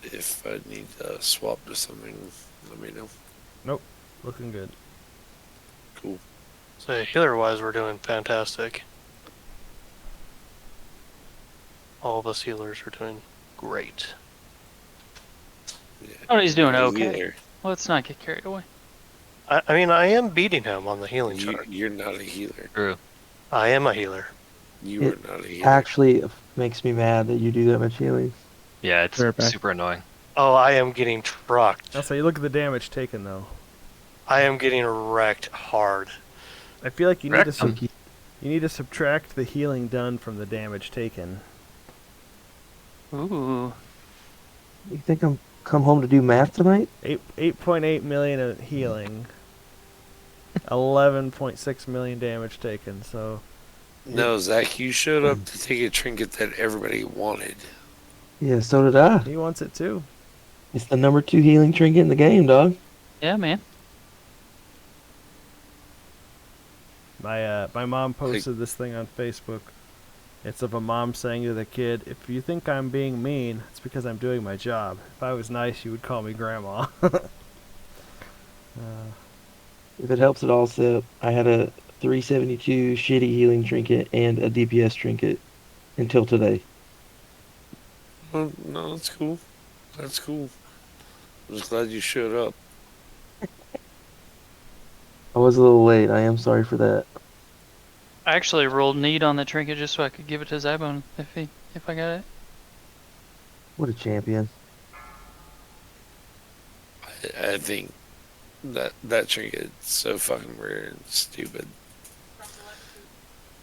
If I need to swap to something, let me know. Nope, looking good. Cool. So healer-wise, we're doing fantastic. All of us healers are doing great. Yeah. Oh, he's doing You're a okay. healer. Let's not get carried away. I mean, I am beating him on the healing chart. You're not a healer. True. I am a healer. You It are not a healer. actually makes me mad that you do that much healing. Yeah, it's Fair back. super annoying. Oh, I am getting trucked. That's how you look at the damage taken, though. I am getting wrecked hard. I feel like you need to Wrecked 'em. you need to subtract the healing done from the damage taken. Ooh. You think I'm come home to do math tonight? 8.8 million of healing. 11.6 million damage taken. So No, Zach, you showed up to take a trinket that everybody wanted. Yeah, so did I. he wants it too. It's the number 2 healing trinket in the game, dog. Yeah, man. My mom posted this thing on Facebook. It's of a mom saying to the kid, "If you think I'm being mean, it's because I'm doing my job. If I was nice, you would call me grandma." If it helps at all, Sip, I had a 372 shitty healing trinket and a DPS trinket until today. Well, no, that's cool. That's cool. I'm just glad you showed up. I was a little late. I am sorry for that. I actually rolled need on the trinket just so I could give it to Zybone if I got it. What a champion. I think that trinket is so fucking rare and stupid. I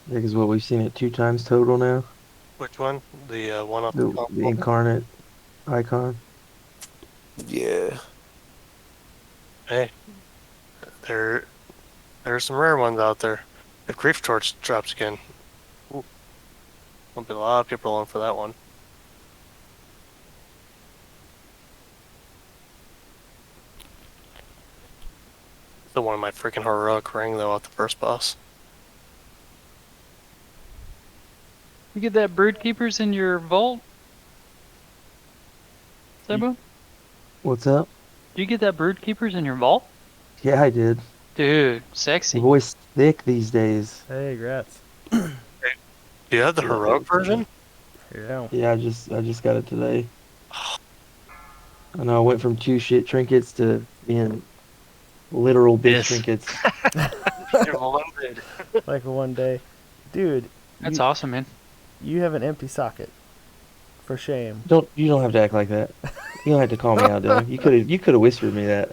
think is what we've seen it 2 times total now. Which one? The one off The incarnate icon. Yeah. Hey, there's some rare ones out there. If Grief Torch drops again, ooh, there'll be a lot of people rolling for that one. The one of my freaking heroic ring though off the first boss. You get that brood keepers in your vault? Zybone? What's up? Do you get that brood keepers in your vault? Yeah, I did. Dude, sexy. Your voice thick these days. Hey, grats. Do you have the heroic version? Yeah. Yeah, I just got it today. I know I went from 2 shit trinkets to being literal bitch trinkets. You're loaded. Like one day, dude. That's awesome, man. You have an empty socket. For shame. You don't have to act like that. You don't have to call me out, Dylan. You could have whispered me that.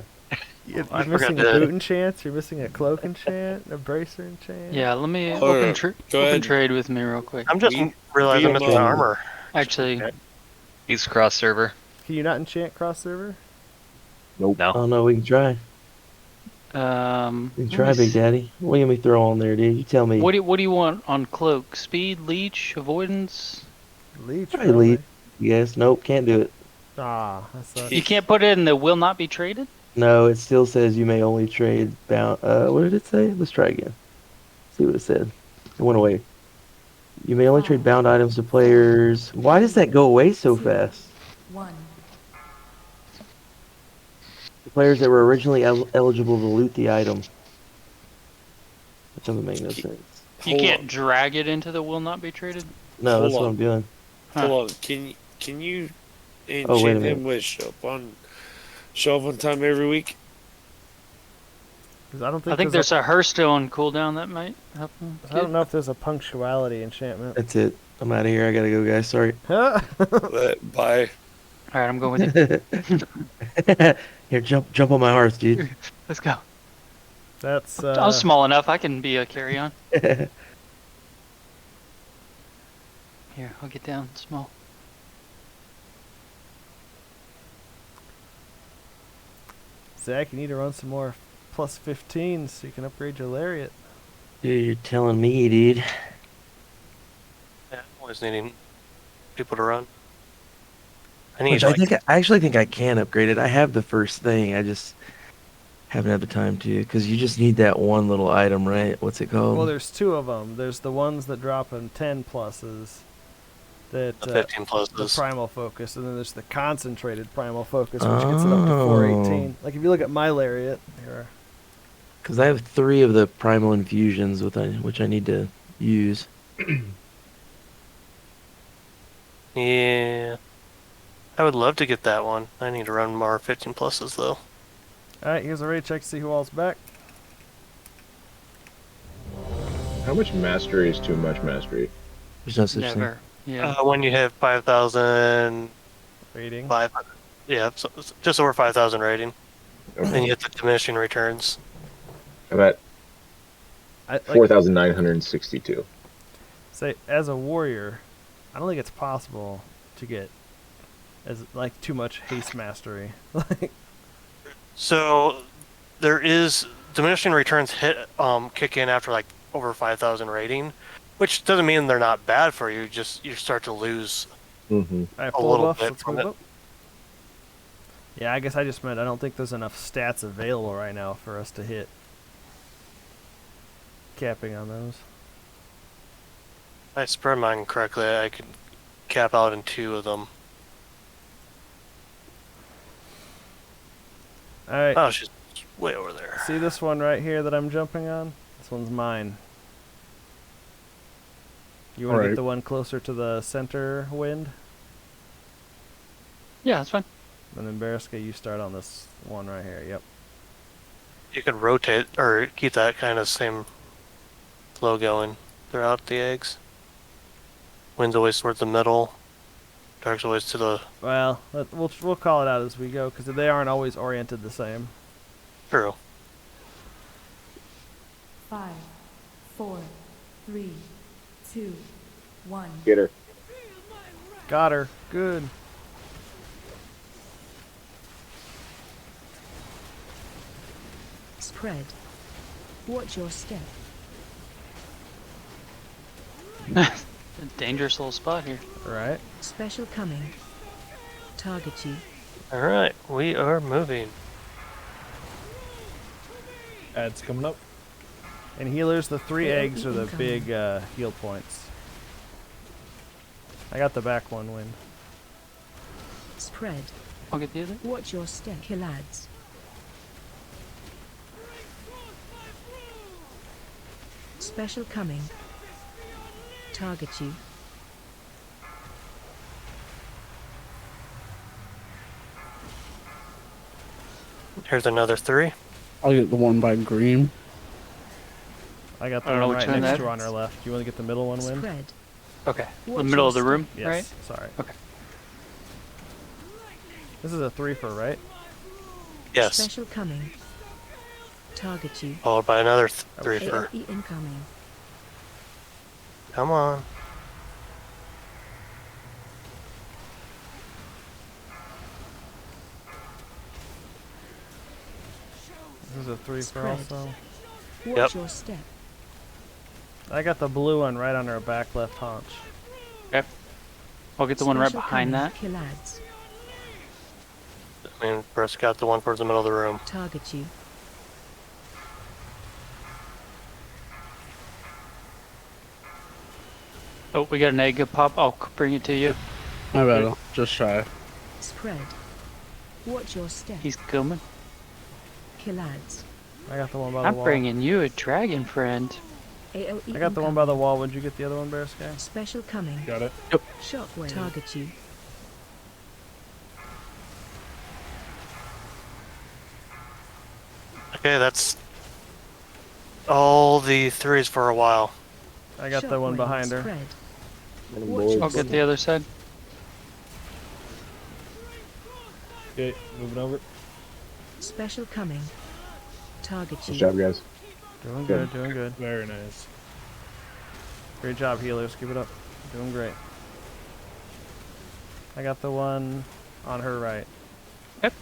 You're I missing forgot a to- boot enchant, you're missing a cloak enchant, a bracer enchant. Yeah, let me Hold open, on. Go open ahead. trade with me real quick. I'm just realizing I'm missing the armor. Actually, He's cross server. Can you not enchant cross server? Nope. No. Oh no, we can try. We can let try, me Big s- Daddy. What do you want me to throw on there, dude? You tell me. what do you want on cloak? Speed, leech, avoidance? Leech, Probably leave. Yes. Nope. Can't do it. Ah, that sucks. You can't put it in the will not be traded? No, it still says you may only trade bound. What did it say? Let's try again. See what it said. It went away. You may only trade bound items to players. Why does that go away so fast? 1. The players that were originally eligible to loot the item. That doesn't make no sense. You can't drag it into the will not be traded? No, that's Hold what on. I'm doing. Hold on. Can you Oh, wait a enchant minute. him with show up on time every week? 'Cause I don't I think there's a Hearthstone cooldown that might help him. I don't know if there's a punctuality enchantment. That's it. I'm out of here. I gotta go, guys. Sorry. Bye. Alright, I'm going with you. Here, jump on my hearth, dude. Let's go. That's I'm small enough, I can be a carry-on. Here, I'll get down small. Zach, you need to run some more plus 15s so you can upgrade your lariat. Dude, you're telling me, dude. Yeah, always needing people to run. I need Which I actually think I can upgrade it. I have the first thing. I just haven't had the time to, because you just need that one little item, right? What's it called? Well, there's two of them. There's the ones that drop in 10 pluses. That, The 15 pluses. The primal focus, and then there's the concentrated primal focus, which gets it up to 418. Like if you look at my lariat, here. Because I have 3 of the primal infusions, which I need to use. Yeah. I would love to get that one. I need to run more 15 pluses though. Alright, here's a raid check to see who all's back. How much mastery is too much mastery? There's no such Never. Yeah. When you have 5,000 rating. Yeah, so just over 5,000 rating. Okay. And you hit the diminishing returns. I'm at 4,962. Say, as a warrior, I don't think it's possible to get too much haste mastery. So there is diminishing returns kick in after like over 5,000 rating, which doesn't mean they're not bad for you. Just you start to lose a little bit from it. Yeah, I guess I just meant I don't think there's enough stats available right now for us to hit capping on those. If I spread mine correctly, I could cap out in 2 of them. Alright. Oh, she's way over there. See this one right here that I'm jumping on? This one's mine. You want to get the one closer to the center wind? Yeah, that's fine. And then Bariska, you start on this one right here. Yep. You could rotate or keep that kind of same flow going throughout the eggs. Wind's always towards the middle. Dark's always to the... Well, we'll call it out as we go, because they aren't always oriented the same. True. 5, 4, 3, 2, 1. Get her. Got her. Good. Spread. Watch your step. A dangerous little spot here. Right. Special coming. Target you. Alright, we are moving. Ads coming up. And healers, the 3 eggs are the big heal points. I got the back one, Wind. Spread. I'll get the other. Watch your step. Kill ads. Special coming. Target you. Here's another 3. I'll get the one by green. I got the I don't know one which right one next that to on our left. You want to get the middle one, Wind? Spread. Okay. The Watch middle your of the room, Yes, right? sorry. Okay. This is a 3 for, right? Yes. Special coming. Target you. Followed by another threefer. AoE incoming. Come on. This is a 3 for Spread. also. Watch Yep. your step. I got the blue one right on her back left haunch. Okay. I'll get the one right Special behind coming. that. Kill ads. And Brett's got the one towards the middle of the room. Target you. Oh, we got an egg pop. I'll bring it to you. My bad. Just shy. Spread. Watch your step. He's coming. Kill ads. I got the one by the I'm wall. bringing you a dragon friend. AoE I got the one by the wall. Would you get the other one, Bear Sky? Special coming. Got it. Yep. Shockwave. Target you. Okay, that's all the threes for a while. I got the one Shockwave. behind her. Spread. I'll get the other side. Okay, moving over. Special coming. Target you. Good job, guys. Doing good, doing good. Very nice. Great job, healers. Keep it up. Doing great. I got the one on her right. Yep.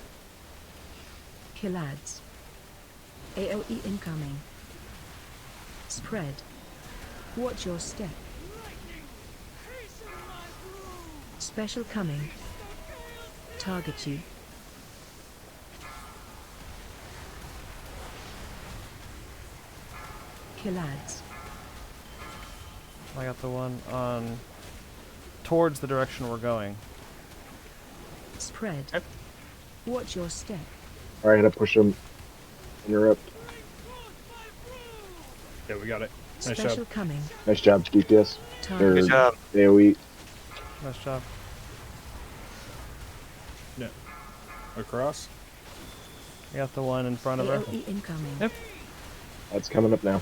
Kill ads. AoE incoming. Spread. Watch your step. Special coming. Target you. Kill ads. I got the one on towards the direction we're going. Spread. Watch your step. All right, I push him. Interrupt. Yeah, we got it. Nice Special job. coming. Nice job, GPS. Target. Good job. AoE. Nice job. No. Across. I got the one in front of her. AoE incoming. Yep. That's coming up now.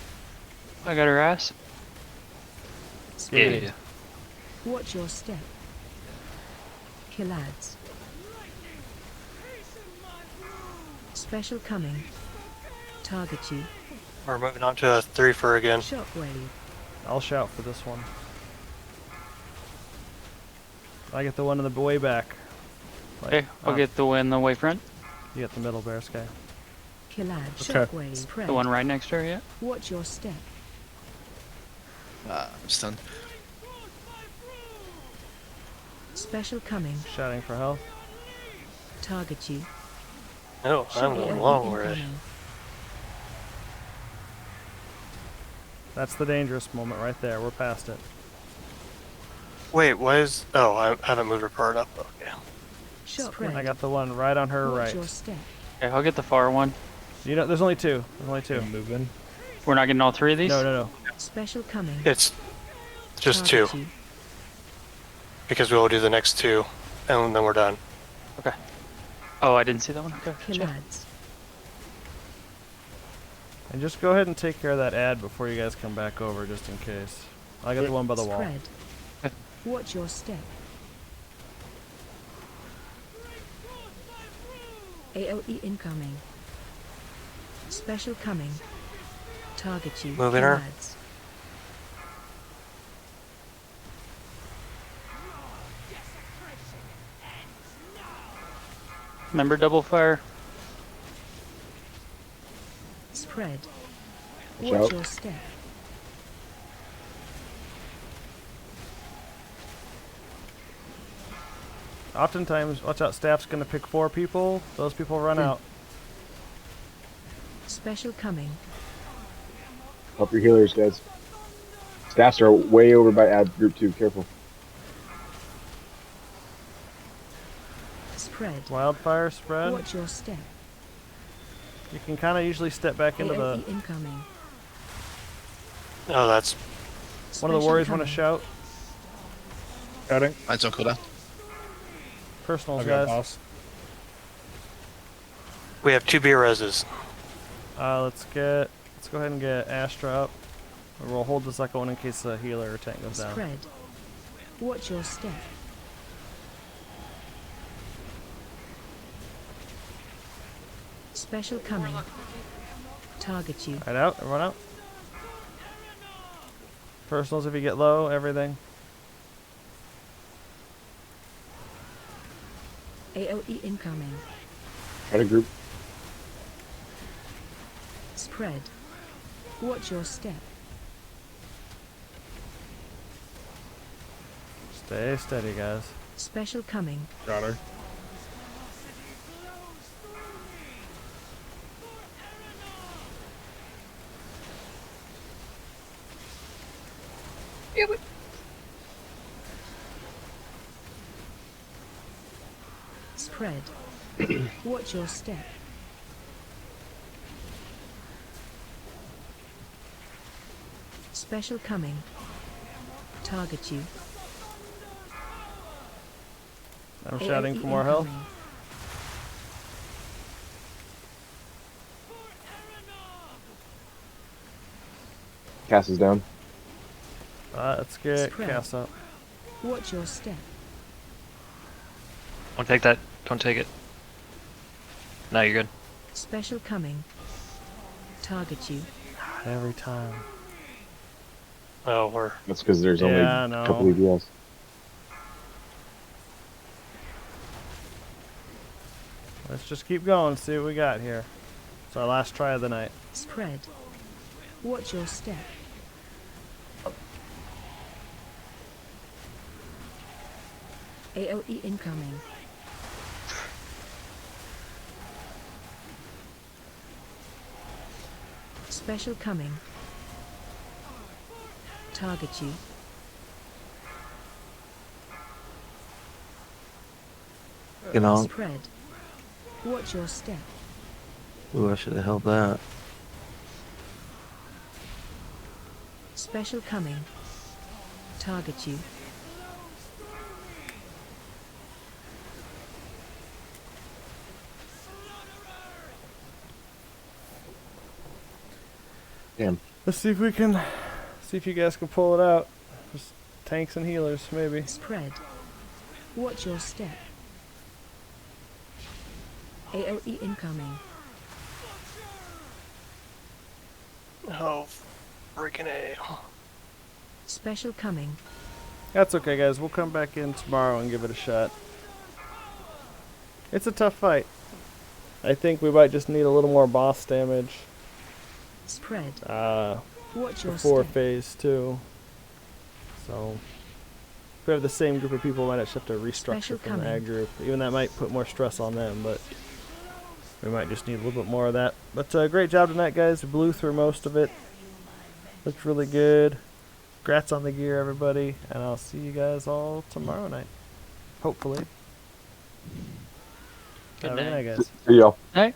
I got her ass. Spread. Yeah. Watch your step. Kill ads. Special coming. Target you. We're moving on to a threefer again. Shockwave. I'll shout for this one. I get the one in the way back. Okay, I'll get the one in the way front. You get the middle, Bear Sky. Kill ads. Okay. Shockwave. Spread. The one right next to her, yeah? Watch your step. I'm stunned. Special coming. Shouting for help. Target you. No, I'm going AoE long way. incoming. That's the dangerous moment right there. We're past it. Wait, why is... Oh, I haven't moved her part up. Okay. Spread. I got the one right on her Watch right. your step. Okay, I'll get the far one. You know, there's only two. There's only two. Moving. We're not getting all three of these? No, no, no. Special coming. It's just two. Target you. Because we will do the next two, and then we're done. Okay. Oh, I didn't see that one. Okay. Kill Check. ads. And just go ahead and take care of that ad before you guys come back over, just in case. I got the one by the wall. Spread. Watch your step. AoE incoming. Special coming. Target you. Moving Kill her. ads. Remember double fire? Spread. Watch Watch out. your step. Oftentimes, watch out, staff's going to pick 4 people. Those people run out. Special coming. Help your healers, guys. Staffs are way over by ad group 2. Careful. Spread. Wildfire spread. Watch your step. You can kind of usually step back into the... AoE incoming. Oh, that's... One of the Special warriors want to coming. shout. Shouting. Mine's on cooldown. Personals, I've got guys. boss. We have 2 B-reses. Let's go ahead and get Astra up. We'll hold the second one in case the healer or tank goes down. Spread. Watch your step. Special coming. Target you. Right out, everyone out. Personals if you get low, everything. AOE incoming. Try to group. Spread. Watch your step. Stay steady, guys. Special coming. Got her. Spread. Watch your step. Special coming. Target you. I'm shouting AOE for more health. incoming. Cass is down. Alright, let's get Spread. Cass up. Watch your step. Don't take that. Don't take it. No, you're good. Special coming. Target you. Every time. Oh, we're. That's because there's only Yeah, I a know. couple of EVLs. Let's just keep going, see what we got here. It's our last try of the night. Spread. Watch your step. AOE incoming. Special coming. Target you. You know, Spread. Watch your step. ooh, I should have held that. Special coming. Target you. Damn. Let's see if we can, see if you guys can pull it out. Just tanks and healers, maybe. Spread. Watch your step. AOE incoming. Oh, freaking A. Special coming. That's okay, guys. We'll come back in tomorrow and give it a shot. It's a tough fight. I think we might just need a little more boss damage. Spread. Watch your Before step. phase 2. So, if we have the same group of people, we might actually have to restructure Special from coming. that group. Even that might put more stress on them, but we might just need a little bit more of that. But great job tonight, guys. We blew through most of it. Looked really good. Congrats on the gear, everybody. And I'll see you guys all tomorrow night. Hopefully. Good Have a night. night, guys. See y'all. Night.